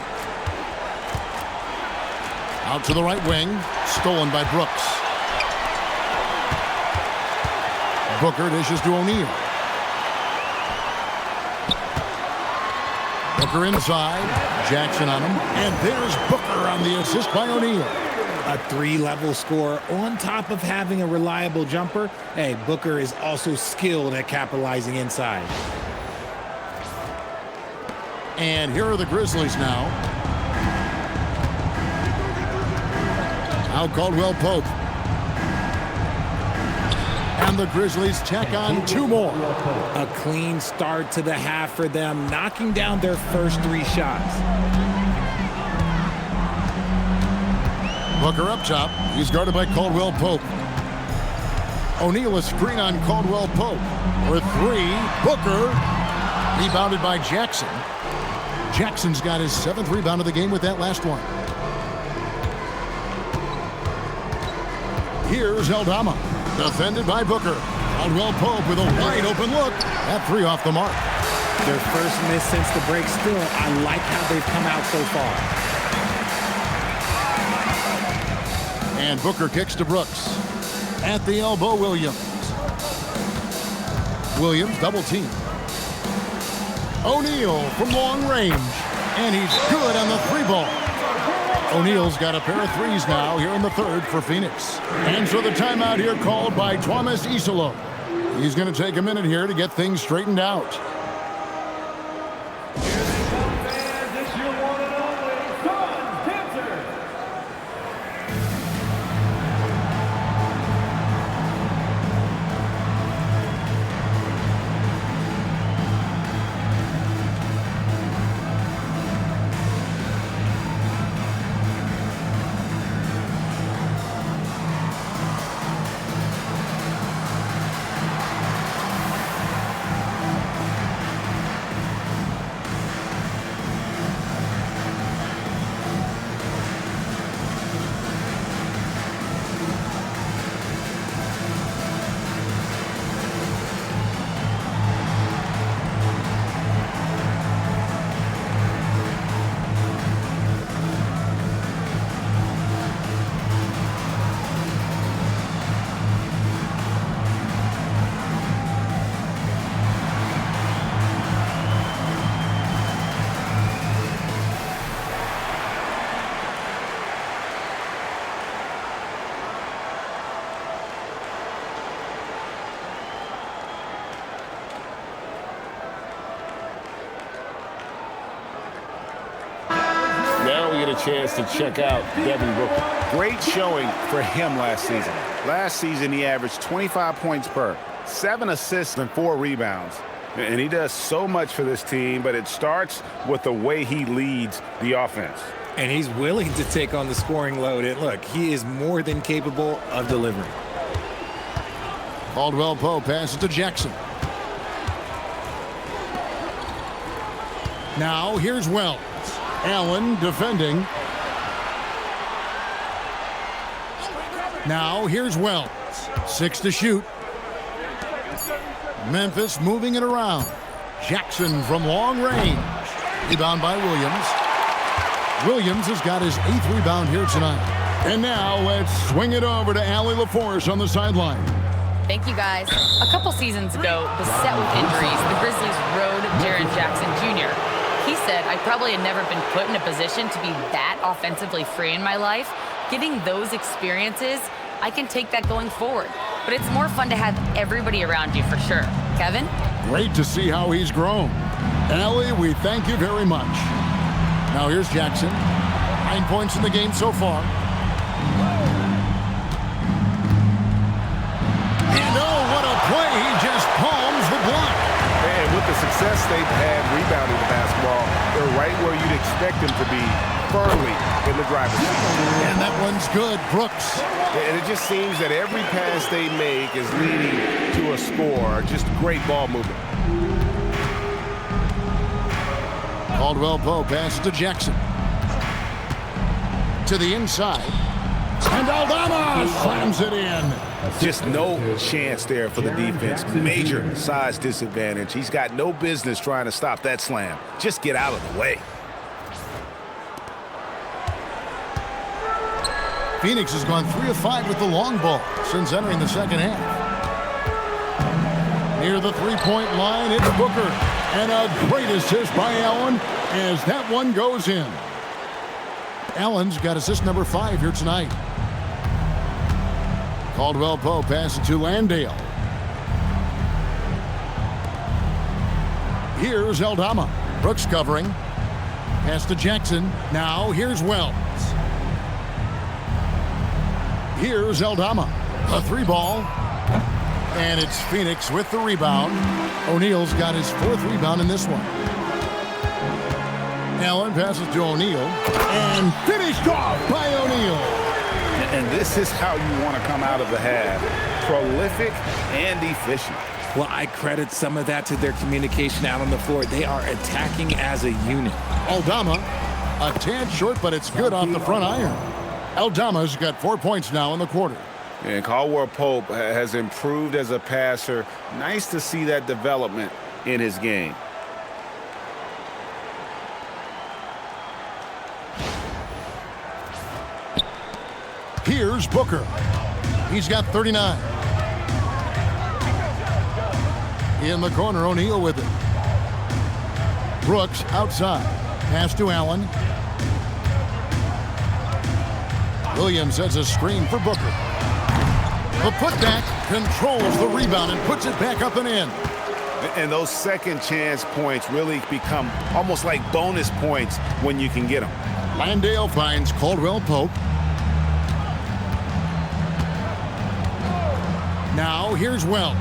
Out to the right wing. Stolen by Brooks. Booker dishes to O'Neal. Booker inside. Jackson on him. And there's Booker on the assist by O'Neal. A 3-level score on top of having a reliable jumper. Hey, Booker is also skilled at capitalizing inside. And here are the Grizzlies now. Now Caldwell Pope. And the Grizzlies tack on 2 more. A clean start to the half for them, knocking down their first 3 shots. Booker up top. He's guarded by Caldwell Pope. O'Neal a screen on Caldwell Pope. For 3. Booker. Rebounded by Jackson. Jackson's got his 7th rebound of the game with that last one. Here's Aldama. Defended by Booker. Caldwell Pope with a wide open look. That 3 off the mark. Their first miss since the break. Still, I like how they've come out so far. And Booker kicks to Brooks. At the elbow, Williams. Williams double team. O'Neal from long range. And he's good on the 3-ball. O'Neal's got a pair of 3s now here in the 3rd for Phoenix. And so the timeout here called by Thomas Isolo. He's going to take a minute here to get things straightened out. Chance to check out Devin Booker. Great showing for him last season. Last season, he averaged 25 points per, 7 assists and 4 rebounds. And he does so much for this team, but it starts with the way he leads the offense. And he's willing to take on the scoring load. And look, he is more than capable of delivering. Caldwell Pope passes to Jackson. Now here's Wells. Allen defending. Now here's Wells. 6 to shoot. Memphis moving it around. Jackson from long range. Rebound by Williams. Williams has got his 8th rebound here tonight. And now let's swing it over to Allie LaForce on the sideline. Thank you, guys. A couple seasons ago, beset with injuries, the Grizzlies rode Jaren Jackson Jr. He said, I probably had never been put in a position to be that offensively free in my life. Getting those experiences, I can take that going forward. But it's more fun to have everybody around you for sure. Kevin? Great to see how he's grown. Allie, we thank you very much. Now here's Jackson. 9 points in the game so far. And oh, what a play. He just palms the block. And with the success they've had rebounding the basketball, they're right where you'd expect them to be, firmly in the driver's seat. And that one's good. Brooks. And it just seems that every pass they make is leading to a score. Just great ball movement. Caldwell Pope passes to Jackson. To the inside. And Aldama slams it in. Just no chance there for the defense. Major size disadvantage. He's got no business trying to stop that slam. Just get out of the way. Phoenix has gone 3 of 5 with the long ball since entering the second half. Near the three-point line, it's Booker. And a great assist by Allen as that one goes in. Allen's got assist number 5 here tonight. Caldwell Pope passes to Landale. Here's Aldama. Brooks covering. Pass to Jackson. Now here's Wells. Here's Aldama. A 3-ball. And it's Phoenix with the rebound. O'Neal's got his 4th rebound in this one. Allen passes to O'Neal. And finished off by O'Neal. And this is how you want to come out of the half. Prolific and efficient. Well, I credit some of that to their communication out on the floor. They are attacking as a unit. Aldama, a tad short, but it's good off the front iron. Aldama's got 4 points now in the quarter. And Caldwell Pope has improved as a passer. Nice to see that development in his game. Here's Booker. He's got 39. In the corner, O'Neal with it. Brooks outside. Pass to Allen. Williams has a screen for Booker. The putback controls the rebound and puts it back up and in. And those second chance points really become almost like bonus points when you can get them. Landale finds Caldwell Pope. Now here's Wells.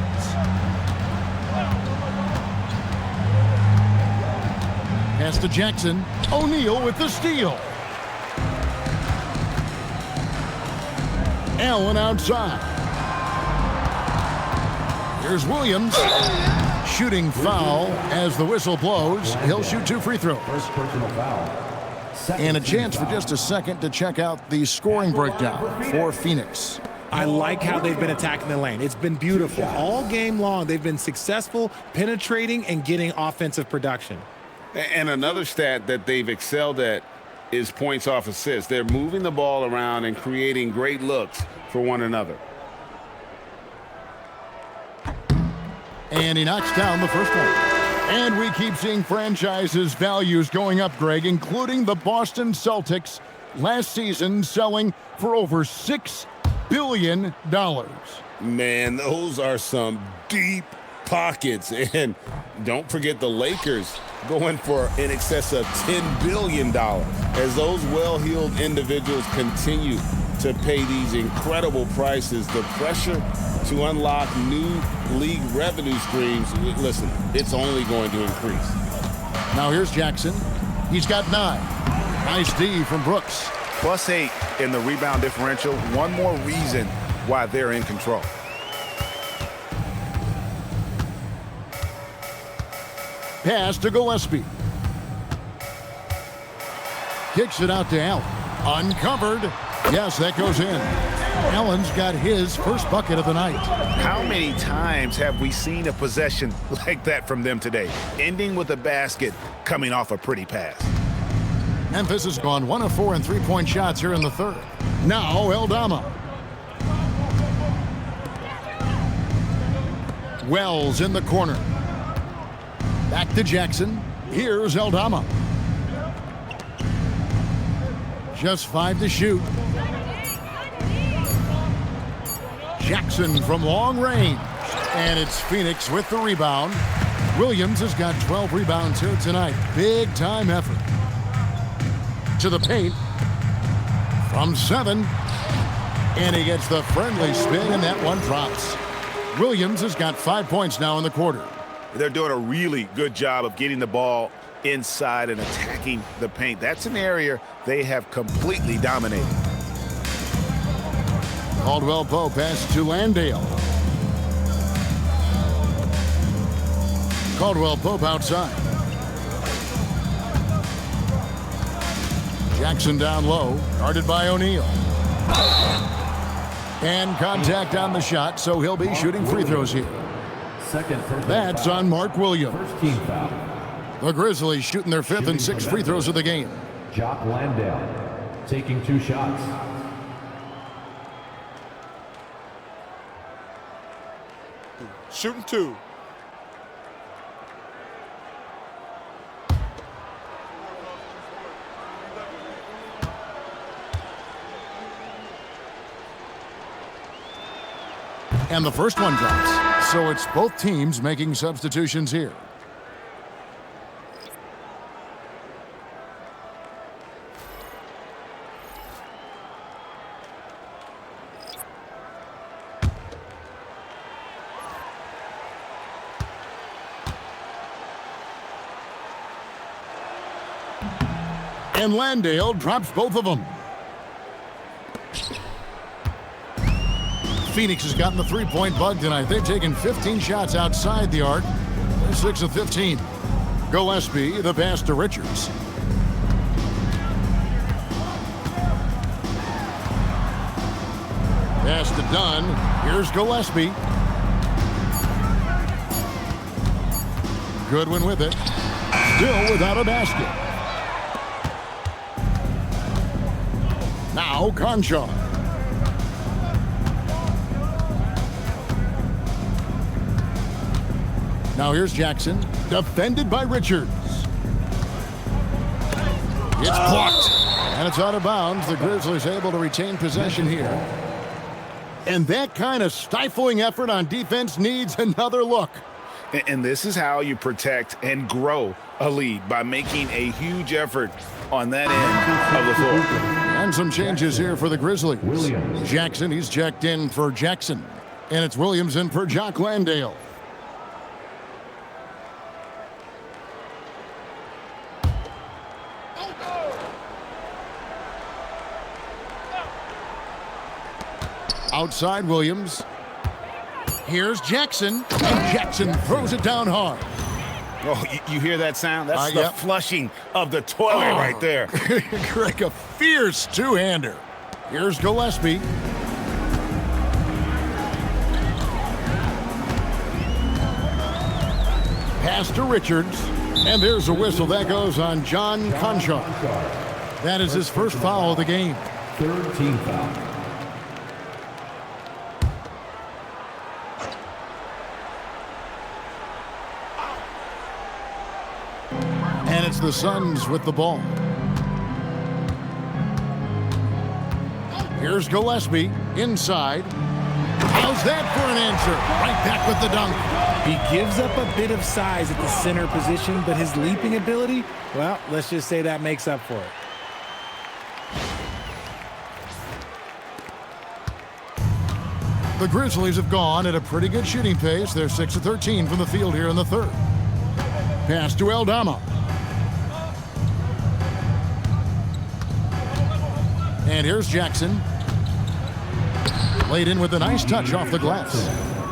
Pass to Jackson. O'Neal with the steal. Allen outside. Here's Williams. Shooting foul as the whistle blows. He'll shoot 2 free throws. First personal foul. And a chance for just a second to check out the scoring breakdown for Phoenix. I like how they've been attacking the lane. It's been beautiful. All game long, they've been successful penetrating and getting offensive production. And another stat that they've excelled at is points off assists. They're moving the ball around and creating great looks for one another. And he knocks down the first one. And we keep seeing franchises' values going up, Greg, including the Boston Celtics last season selling for over $6 billion. Man, those are some deep pockets. And don't forget the Lakers going for in excess of $10 billion. As those well-heeled individuals continue to pay these incredible prices, the pressure to unlock new league revenue streams, listen, it's only going to increase. Now here's Jackson. He's got 9. Nice D from Brooks. +8 in the rebound differential. One more reason why they're in control. Pass to Gillespie. Kicks it out to Allen. Uncovered. Yes, that goes in. Allen's got his first bucket of the night. How many times have we seen a possession like that from them today? Ending with a basket, coming off a pretty pass. Memphis has gone 1 of 4 in three-point shots here in the third. Now Aldama. Wells in the corner. Back to Jackson. Here's Aldama. Just 5 to shoot. Jackson from long range. And it's Phoenix with the rebound. Williams has got 12 rebounds here tonight. Big time effort. To the paint. From 7. And he gets the friendly spin, and that one drops. Williams has got 5 points now in the quarter. They're doing a really good job of getting the ball inside and attacking the paint. That's an area they have completely dominated. Caldwell Pope passes to Landale. Caldwell Pope outside. Jackson down low, guarded by O'Neal. And contact on the shot, so he'll be shooting free throws here. That's on Mark Williams. First team foul. The Grizzlies shooting their 5th and 6th free throws of the game. Ja Morant taking 2 shots. Shooting 2. And the first one drops. So it's both teams making substitutions here. And Landale drops both of them. Phoenix has gotten the three-point bug tonight. They've taken 15 shots outside the arc. They're 6 of 15. Gillespie, the pass to Richards. Pass to Dunn. Here's Gillespie. Goodwin with it. Still without a basket. Now Conchar. Now here's Jackson, defended by Richards. It's blocked, and it's out of bounds. The Grizzlies able to retain possession here. And that kind of stifling effort on defense needs another look. And this is how you protect and grow a lead, by making a huge effort on that end of the floor. And some changes here for the Grizzlies. Jackson, he's checked in for Jackson. And it's Williams in for Jock Landale. Outside Williams. Here's Jackson. And Jackson throws it down hard. Oh, you hear that sound? That's the flushing of the toilet right there. Greg, a fierce two-hander. Here's Gillespie. Pass to Richards. And there's a whistle. That goes on John Conchar. That is his first foul of the game. Third team foul. And it's the Suns with the ball. Here's Gillespie inside. How's that for an answer? Right back with the dunk. He gives up a bit of size at the center position, but his leaping ability, well, let's just say that makes up for it. The Grizzlies have gone at a pretty good shooting pace. They're 6 of 13 from the field here in the third. Pass to Aldama. And here's Jackson. Laid in with a nice touch off the glass.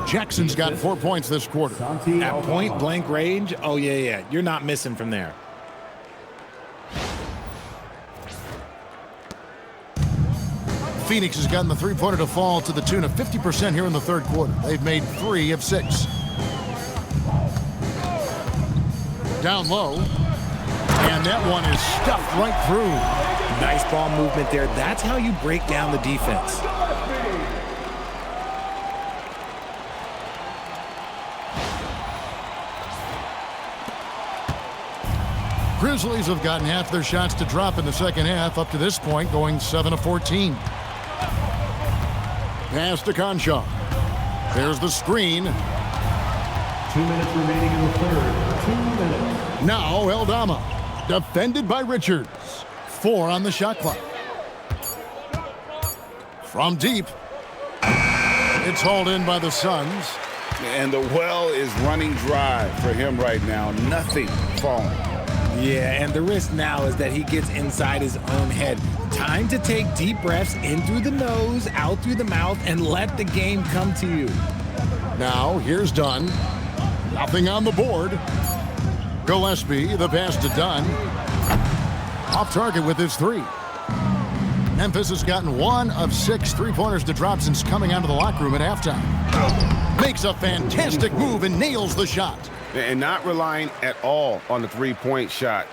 Jackson's got 4 points this quarter. At point-blank range, oh, yeah. You're not missing from there. Phoenix has gotten the three-pointer to fall to the tune of 50% here in the third quarter. They've made 3 of 6. Down low. And that one is stuffed right through. Nice ball movement there. That's how you break down the defense. Grizzlies have gotten half their shots to drop in the second half up to this point, going 7 of 14. Pass to Conchar. There's the screen. 2 minutes remaining in the third. 2 minutes. Now Aldama, defended by Richards. 4 on the shot clock. From deep. It's hauled in by the Suns. And the well is running dry for him right now. Nothing falling. Yeah, and the risk now is that he gets inside his own head. Time to take deep breaths in through the nose, out through the mouth, and let the game come to you. Now, here's Dunn. Nothing on the board. Gillespie, the pass to Dunn. Off target with his 3. Memphis has gotten 1 of 6 three-pointers to drop since coming out of the locker room at halftime. Makes a fantastic move and nails the shot. And not relying at all on the three-point shot.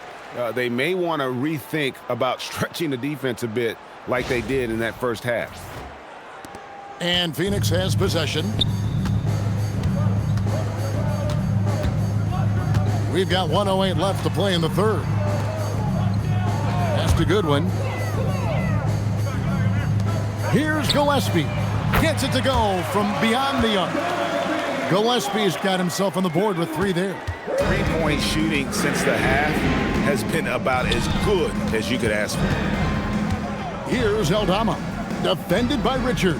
They may want to rethink about stretching the defense a bit like they did in that first half. And Phoenix has possession. We've got 1:08 left to play in the third. That's a good one. Here's Gillespie. Gets it to go from beyond the arc. Gillespie's got himself on the board with 3 there. Three-point shooting since the half has been about as good as you could ask for. Here's Aldama, defended by Richards.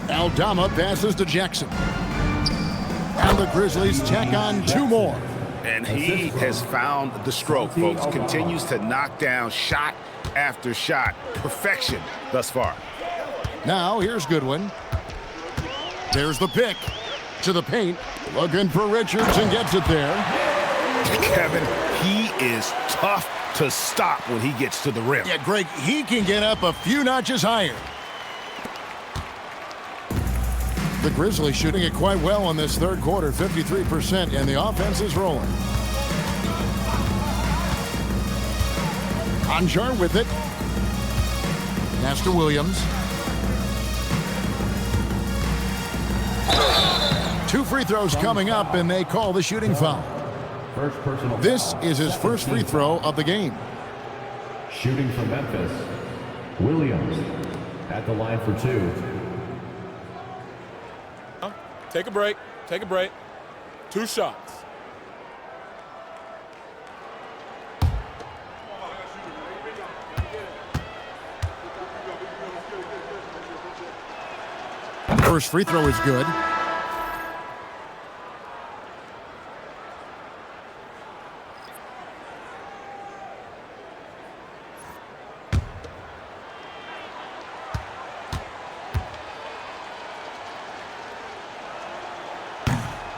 Aldama passes to Jackson. And the Grizzlies tack on 2 more. And he has found the stroke, folks. Continues to knock down shot after shot. Perfection thus far. Now here's Goodwin. There's the pick to the paint. Looking for Richards and gets it there. Kevin, he is tough to stop when he gets to the rim. Yeah, Greg, he can get up a few notches higher. The Grizzlies shooting it quite well in this third quarter, 53%, and the offense is rolling. Anjar with it. Pass to Williams. 2 free throws coming up, and they call the shooting foul. This is his first free throw of the game. Shooting for Memphis, Williams at the line for 2. Take a break. Take a break. 2 shots. First free throw is good.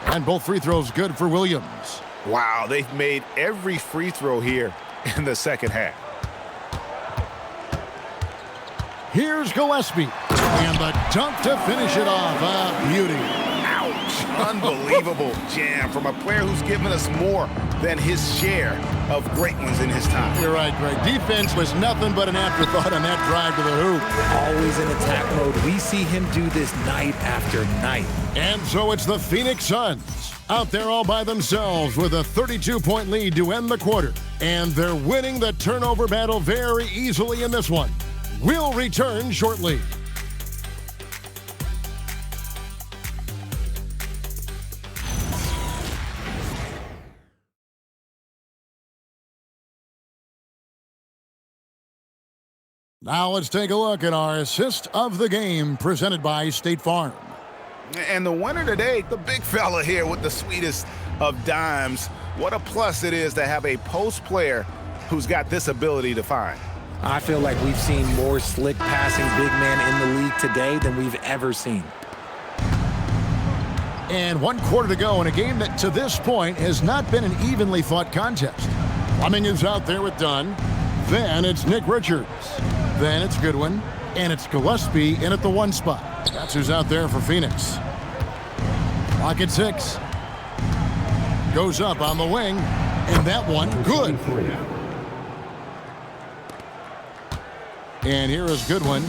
And both free throws good for Williams. Wow, they've made every free throw here in the second half. Here's Gillespie. And the dunk to finish it off. A beauty. Ouch. Unbelievable jam from a player who's given us more than his share of great ones in his time. You're right, Greg. Defense was nothing but an afterthought on that drive to the hoop. Always in attack mode. We see him do this night after night. And so it's the Phoenix Suns out there all by themselves with a 32-point lead to end the quarter. And they're winning the turnover battle very easily in this one. We'll return shortly. Now let's take a look at our assist of the game presented by State Farm. And the winner today, the big fella here with the sweetest of dimes. What a plus it is to have a post player who's got this ability to find. I feel like we've seen more slick passing big man in the league today than we've ever seen. And 1 quarter to go in a game that to this point has not been an evenly fought contest. Fleming is out there with Dunn. Then it's Nick Richards. Then it's Goodwin. And it's Gillespie in at the 1 spot. That's who's out there for Phoenix. Clock at 6. Goes up on the wing. And that one, good. And here is Goodwin.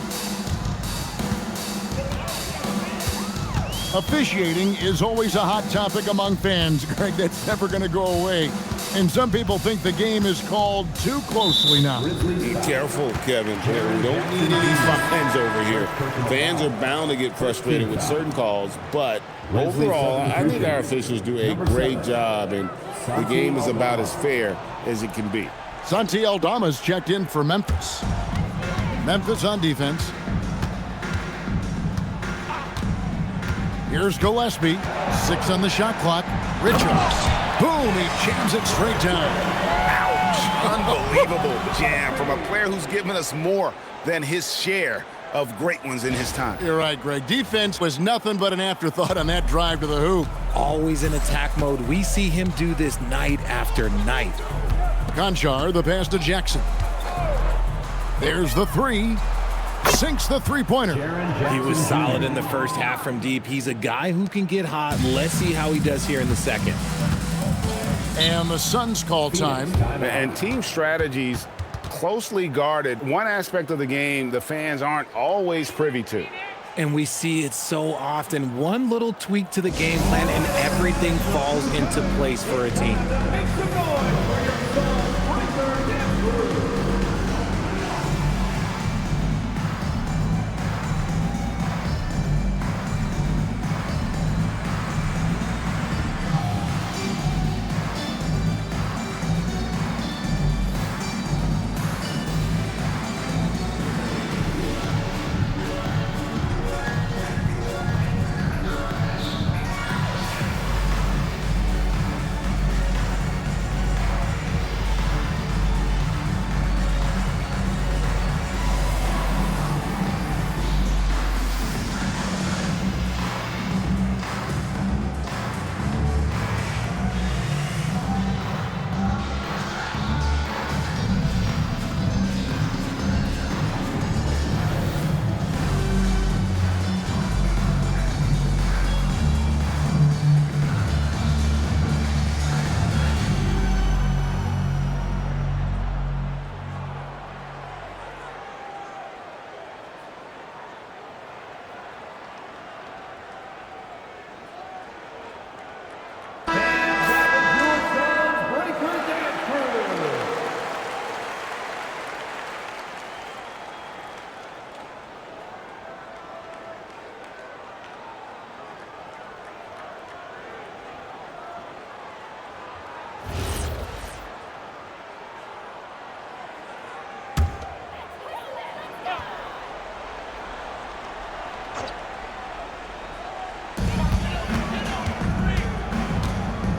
Officiating is always a hot topic among fans, Greg. That's never going to go away. And some people think the game is called too closely now. Be careful, Kevin. We don't need any fines over here. Fans are bound to get frustrated with certain calls, but overall, I think our officials do a great job, and the game is about as fair as it can be. Santi Aldama's checked in for Memphis. Memphis on defense. Here's Gillespie. 6 on the shot clock. Richards. Boom, he jams it straight down. Ouch. Unbelievable jam from a player who's given us more than his share of great ones in his time. You're right, Greg. Defense was nothing but an afterthought on that drive to the hoop. Always in attack mode. We see him do this night after night. Conchar, the pass to Jackson. There's the three. Sinks the three-pointer. He was solid in the first half from deep. He's a guy who can get hot. Let's see how he does here in the second. And the Suns call time. And team strategies closely guarded. One aspect of the game the fans aren't always privy to. And we see it so often. One little tweak to the game plan and everything falls into place for a team.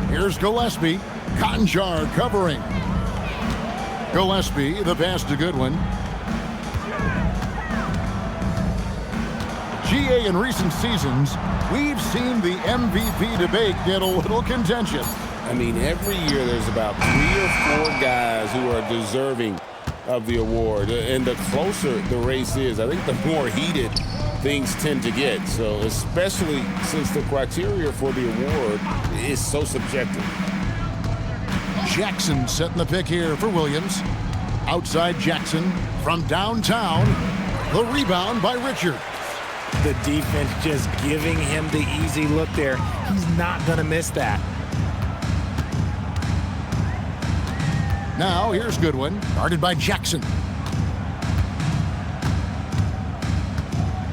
Here's Gillespie. Conjar covering. Gillespie, the pass to Goodwin. GA in recent seasons, we've seen the MVP debate get a little contentious. I mean, every year there's about 3 or 4 guys who are deserving of the award. And the closer the race is, I think the more heated things tend to get. So especially since the criteria for the award is so subjective. Jackson setting the pick here for Williams. Outside Jackson from downtown. The rebound by Richard. The defense just giving him the easy look there. He's not going to miss that. Now here's Goodwin, guarded by Jackson.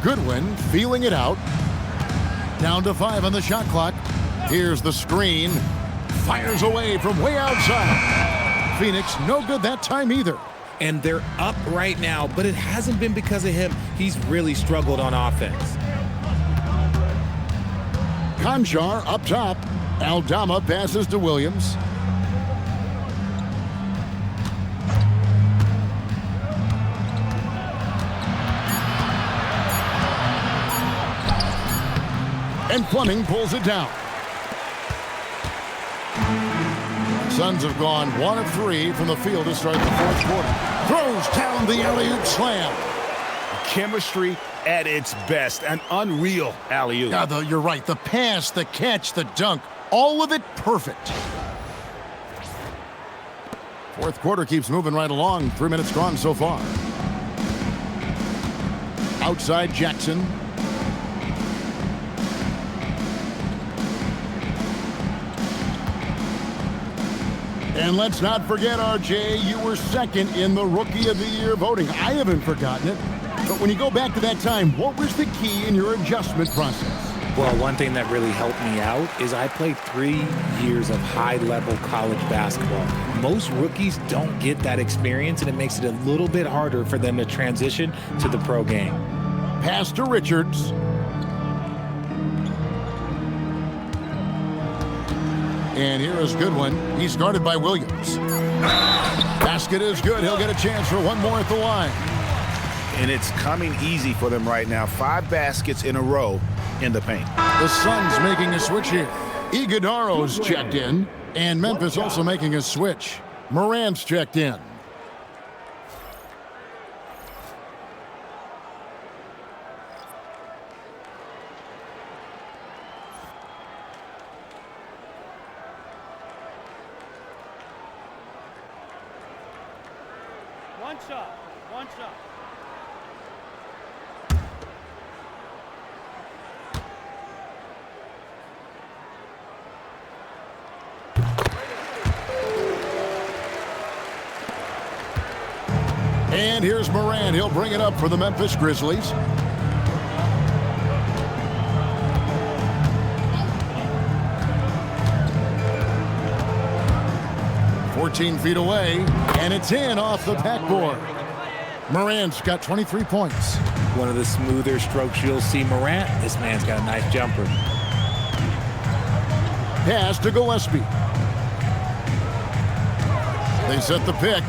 Goodwin feeling it out. Down to 5 on the shot clock. Here's the screen. Fires away from way outside. Phoenix no good that time either. And they're up right now, but it hasn't been because of him. He's really struggled on offense. Conjar up top. Aldama passes to Williams. And Fleming pulls it down. Suns have gone 1 of 3 from the field to start the fourth quarter. Throws down the alley-oop slam. Chemistry at its best. An unreal alley-oop. Yeah, you're right. The pass, the catch, the dunk, all of it perfect. Fourth quarter keeps moving right along. 3 minutes gone so far. Outside Jackson. And let's not forget, RJ, you were second in the Rookie of the Year voting. I haven't forgotten it. But when you go back to that time, what was the key in your adjustment process? Well, one thing that really helped me out is I played 3 years of high-level college basketball. Most rookies don't get that experience, and it makes it a little bit harder for them to transition to the pro game. Pass to Richards. And here is Goodwin. He's guarded by Williams. Basket is good. He'll get a chance for one more at the line. And it's coming easy for them right now. 5 baskets in a row in the paint. The Suns making a switch here. Iguodaro's checked in. And Memphis also making a switch. Morant's checked in. One shot. One shot. And here's Morant. He'll bring it up for the Memphis Grizzlies. Feet away, and it's in off the backboard. Morant's got 23 points. One of the smoother strokes you'll see Morant. This man's got a nice jumper. Pass to Gillespie. They set the pick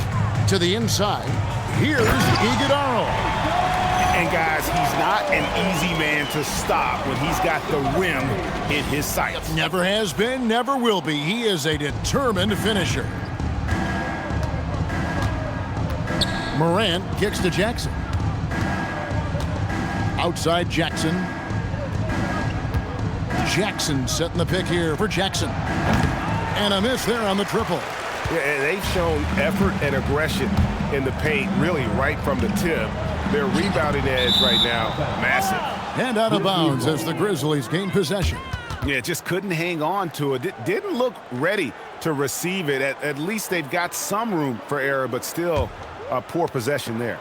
to the inside. Here's Iguodala. And guys, he's not an easy man to stop when he's got the rim in his sights. Never has been, never will be. He is a determined finisher. Morant kicks to Jackson. Outside Jackson. Jackson setting the pick here for Jackson. And a miss there on the triple. Yeah, they've shown effort and aggression in the paint, really right from the tip. Their rebounding edge right now, massive. And out of bounds as the Grizzlies gain possession. Yeah, just couldn't hang on to it. Didn't look ready to receive it. At least they've got some room for error, but still a poor possession there.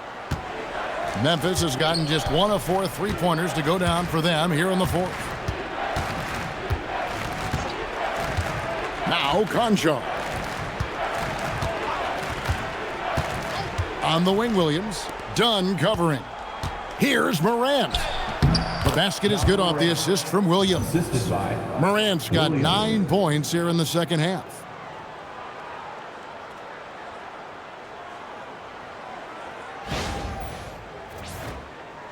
Memphis has gotten just 1 of 4 three-pointers to go down for them here in the fourth. Now Concho. On the wing, Williams. Dunn covering. Here's Morant. The basket is good off the assist from Williams. Morant's got 9 points here in the second half.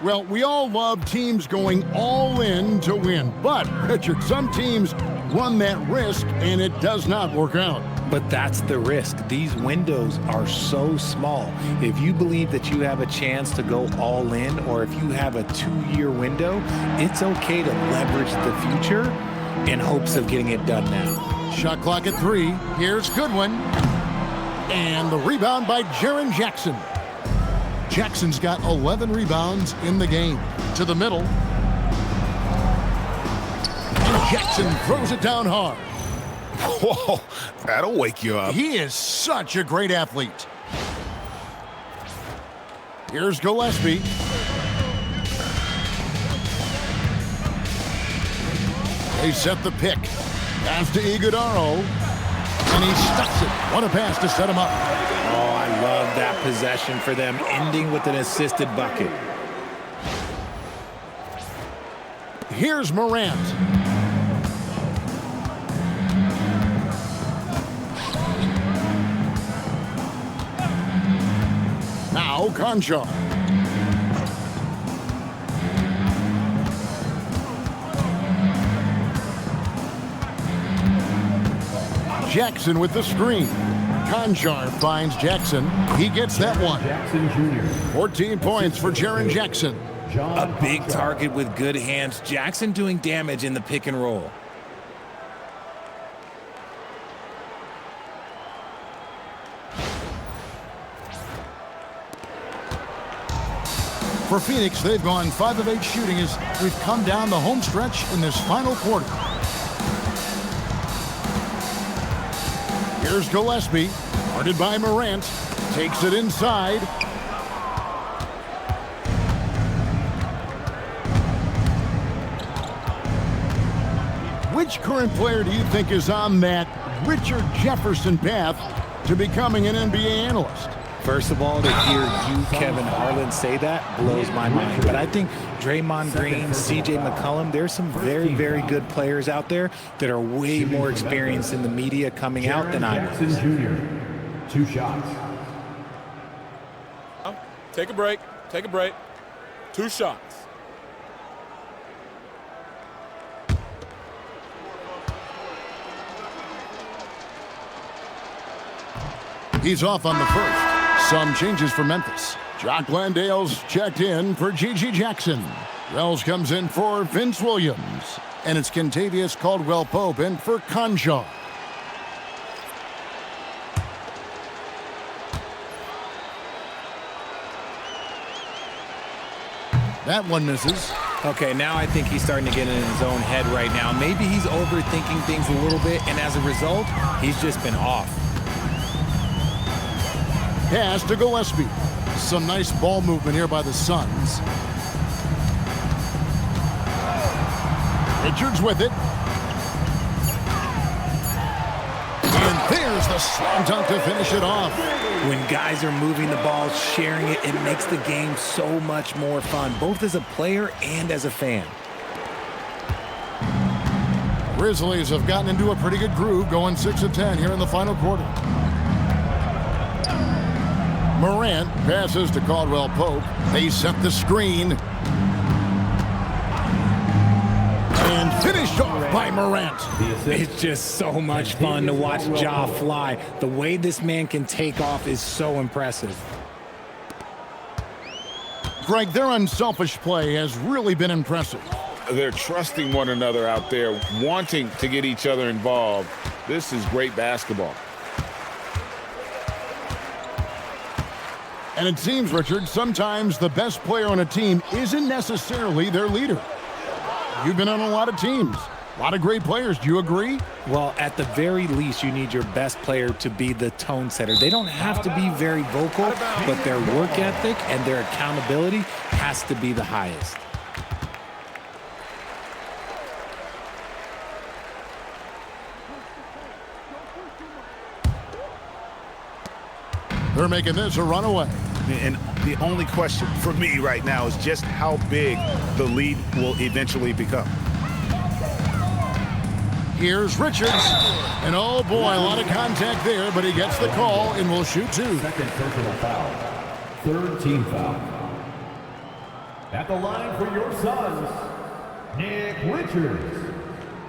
Well, we all love teams going all in to win. But, Richard, some teams run that risk, and it does not work out. But that's the risk. These windows are so small. If you believe that you have a chance to go all in, or if you have a 2-year window, it's okay to leverage the future in hopes of getting it done now. Shot clock at 3. Here's Goodwin. And the rebound by Jaren Jackson. Jackson's got 11 rebounds in the game. To the middle. And Jackson throws it down hard. Whoa, that'll wake you up. He is such a great athlete. Here's Gillespie. They set the pick. Pass to Iguodala. And he stuffs it. What a pass to set him up. Oh, I love that possession for them, ending with an assisted bucket. Here's Morant. Now Concho. Jackson with the screen. Conjar finds Jackson. He gets that one. Jackson Jr. 14 points for Jaren Jackson. A big target with good hands. Jackson doing damage in the pick and roll. For Phoenix, they've gone 5 of 8 shooting as we've come down the home stretch in this final quarter. Here's Gillespie, guarded by Morant, takes it inside. Which current player do you think is on that Richard Jefferson path to becoming an NBA analyst? First of all, to hear you, Kevin Harlan, say that blows my mind. But I think Draymond Green, C.J. McCollum, there's some very, very good players out there that are way more experienced in the media coming out than I was. Jackson Jr. 2 shots. Take a break. Take a break. 2 shots. He's off on the first. Some changes for Memphis. Jock Landale's checked in for G.G. Jackson. Wells comes in for Vince Williams. And it's Kentavious Caldwell-Pope in for Conjo. That one misses. Okay, now I think he's starting to get in his own head right now. Maybe he's overthinking things a little bit, and as a result, he's just been off. Pass to Gillespie. Some nice ball movement here by the Suns. Richards with it. And there's the slam dunk to finish it off. When guys are moving the ball, sharing it, it makes the game so much more fun, both as a player and as a fan. Grizzlies have gotten into a pretty good groove, going 6 of 10 here in the final quarter. Morant passes to Caldwell Pope. They set the screen. And finished off by Morant. It's just so much fun to watch Ja fly. The way this man can take off is so impressive. Greg, their unselfish play has really been impressive. They're trusting one another out there, wanting to get each other involved. This is great basketball. And it seems, Richard, sometimes the best player on a team isn't necessarily their leader. You've been on a lot of teams, a lot of great players. Do you agree? Well, at the very least, you need your best player to be the tone setter. They don't have to be very vocal, but their work ethic and their accountability has to be the highest. They're making this a runaway. And the only question for me right now is just how big the lead will eventually become. Here's Richards. And oh boy, a lot of contact there, but he gets the call and will shoot 2. Second personal foul. Third team foul. At the line for your Suns, Nick Richards,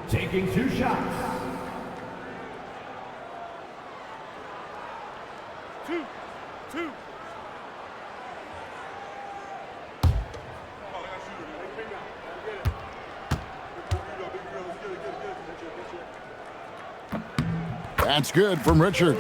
taking 2 shots. Two. That's good from Richards.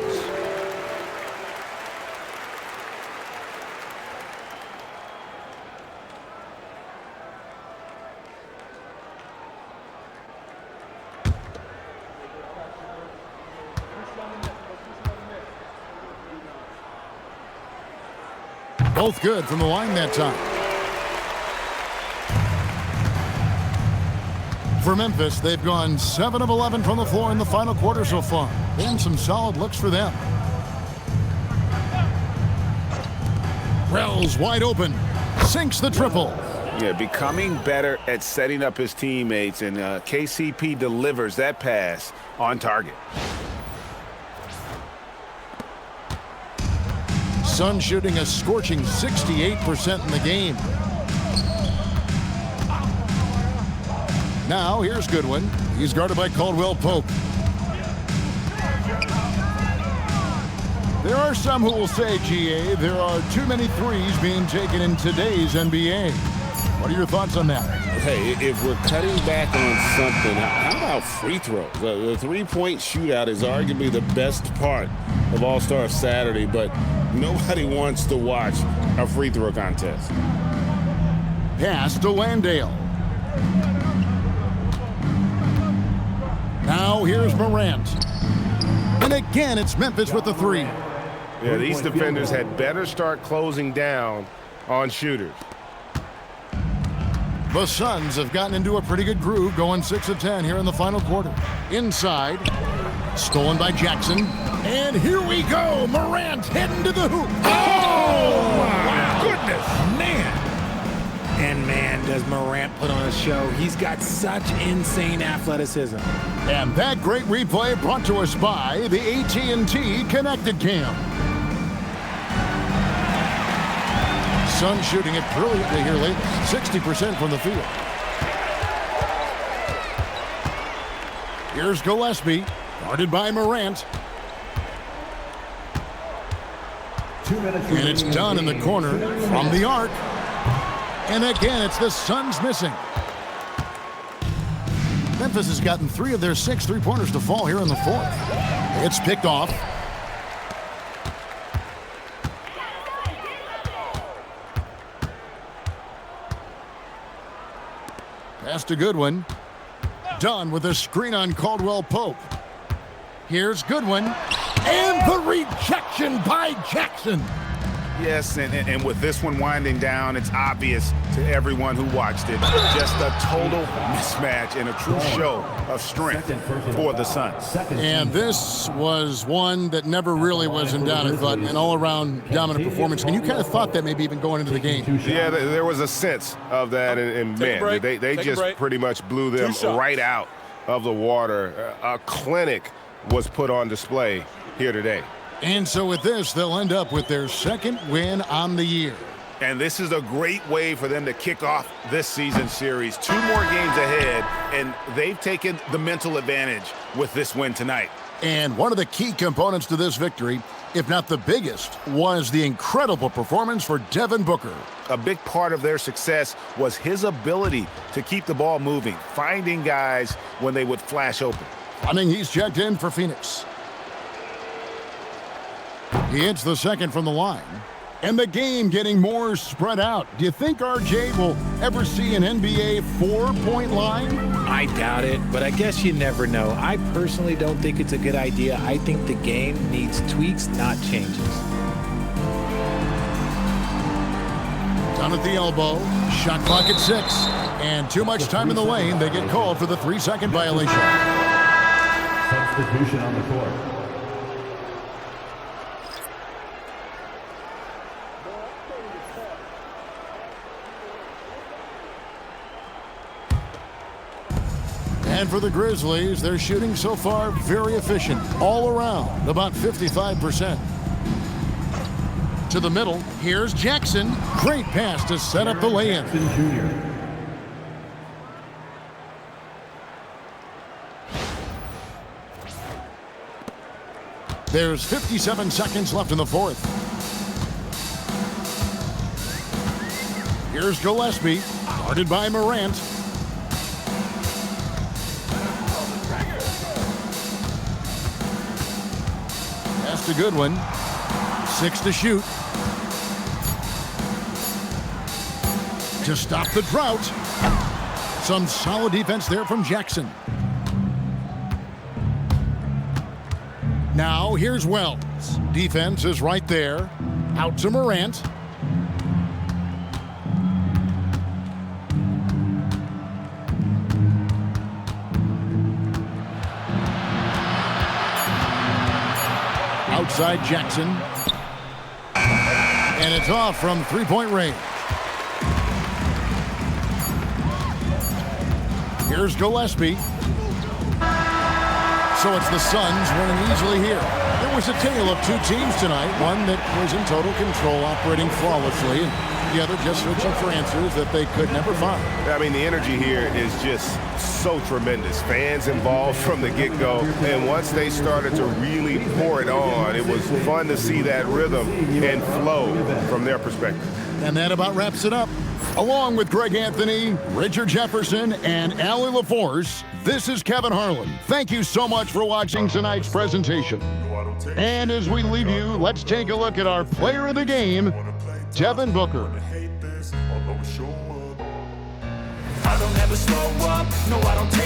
Both good from the line that time. For Memphis, they've gone 7 of 11 from the floor in the final quarter so far. And some solid looks for them. Wells wide open. Sinks the triple. Yeah, becoming better at setting up his teammates, and KCP delivers that pass on target. Suns shooting a scorching 68% in the game. Now, here's Goodwin. He's guarded by Caldwell Pope. There are some who will say, GA, there are too many threes being taken in today's NBA. What are your thoughts on that? Hey, if we're cutting back on something, how about free throws? The three-point shootout is arguably the best part of All-Star Saturday, but nobody wants to watch a free throw contest. Pass to Landale. Now here's Morant. And again, it's Memphis with the 3. Yeah, these defenders had better start closing down on shooters. The Suns have gotten into a pretty good groove, going 6 of 10 here in the final quarter. Inside, stolen by Jackson. And here we go, Morant heading to the hoop. Oh, my goodness, man. And man, does Morant put on a show. He's got such insane athleticism. And that great replay brought to us by the AT&T Connected Cam. Suns shooting it brilliantly here lately, 60% from the field. Here's Gillespie, guarded by Morant. And it's done in the corner from the arc. And again, it's the Suns missing. Memphis has gotten 3 of their 6 three-pointers to fall here in the 4th. It's picked off. Past a good one. Done with a screen on Caldwell Pope. Here's Goodwin. And the rejection by Jackson. Yes, and with this one winding down, it's obvious to everyone who watched it. Just a total mismatch and a true show of strength for the Suns. And this was one that never really was in doubt, I thought, an all-around dominant performance. And you kind of thought that maybe even going into the game. Yeah, there was a sense of that, and man, they just pretty much blew them right out of the water. A clinic was put on display here today. And so with this, they'll end up with their second win on the year. And this is a great way for them to kick off this season series. 2 more games ahead, and they've taken the mental advantage with this win tonight. And one of the key components to this victory, if not the biggest, was the incredible performance for Devin Booker. A big part of their success was his ability to keep the ball moving, finding guys when they would flash open. He's checked in for Phoenix. He hits the second from the line. And the game getting more spread out. Do you think RJ will ever see an NBA 4-point line? I doubt it, but I guess you never know. I personally don't think it's a good idea. I think the game needs tweaks, not changes. Down at the elbow. Shot clock at 6. And too much time in the lane. They get called for the 3-second violation. Substitution on the court. And for the Grizzlies, they're shooting so far very efficient, all around, about 55%. To the middle, here's Jackson. Great pass to set up the lay-in. Jackson Jr. There's 57 seconds left in the fourth. Here's Gillespie, guarded by Morant. That's a good one. 6 to shoot. To stop the drought. Some solid defense there from Jackson. Now here's Wells. Defense is right there. Out to Morant. Outside Jackson. And it's off from 3-point range. Here's Gillespie. So it's the Suns winning easily here. It was a tale of 2 teams tonight. One that was in total control, operating flawlessly, and the other just searching for answers that they could never find. I mean, the energy here is just so tremendous. Fans involved from the get-go, and once they started to really pour it on, it was fun to see that rhythm and flow from their perspective. And that about wraps it up. Along with Greg Anthony, Richard Jefferson, and Allie LaForce, this is Kevin Harlan. Thank you so much for watching tonight's presentation. And as we leave you, let's take a look at our player of the game, Devin Booker. I don't ever slow up, no I don't take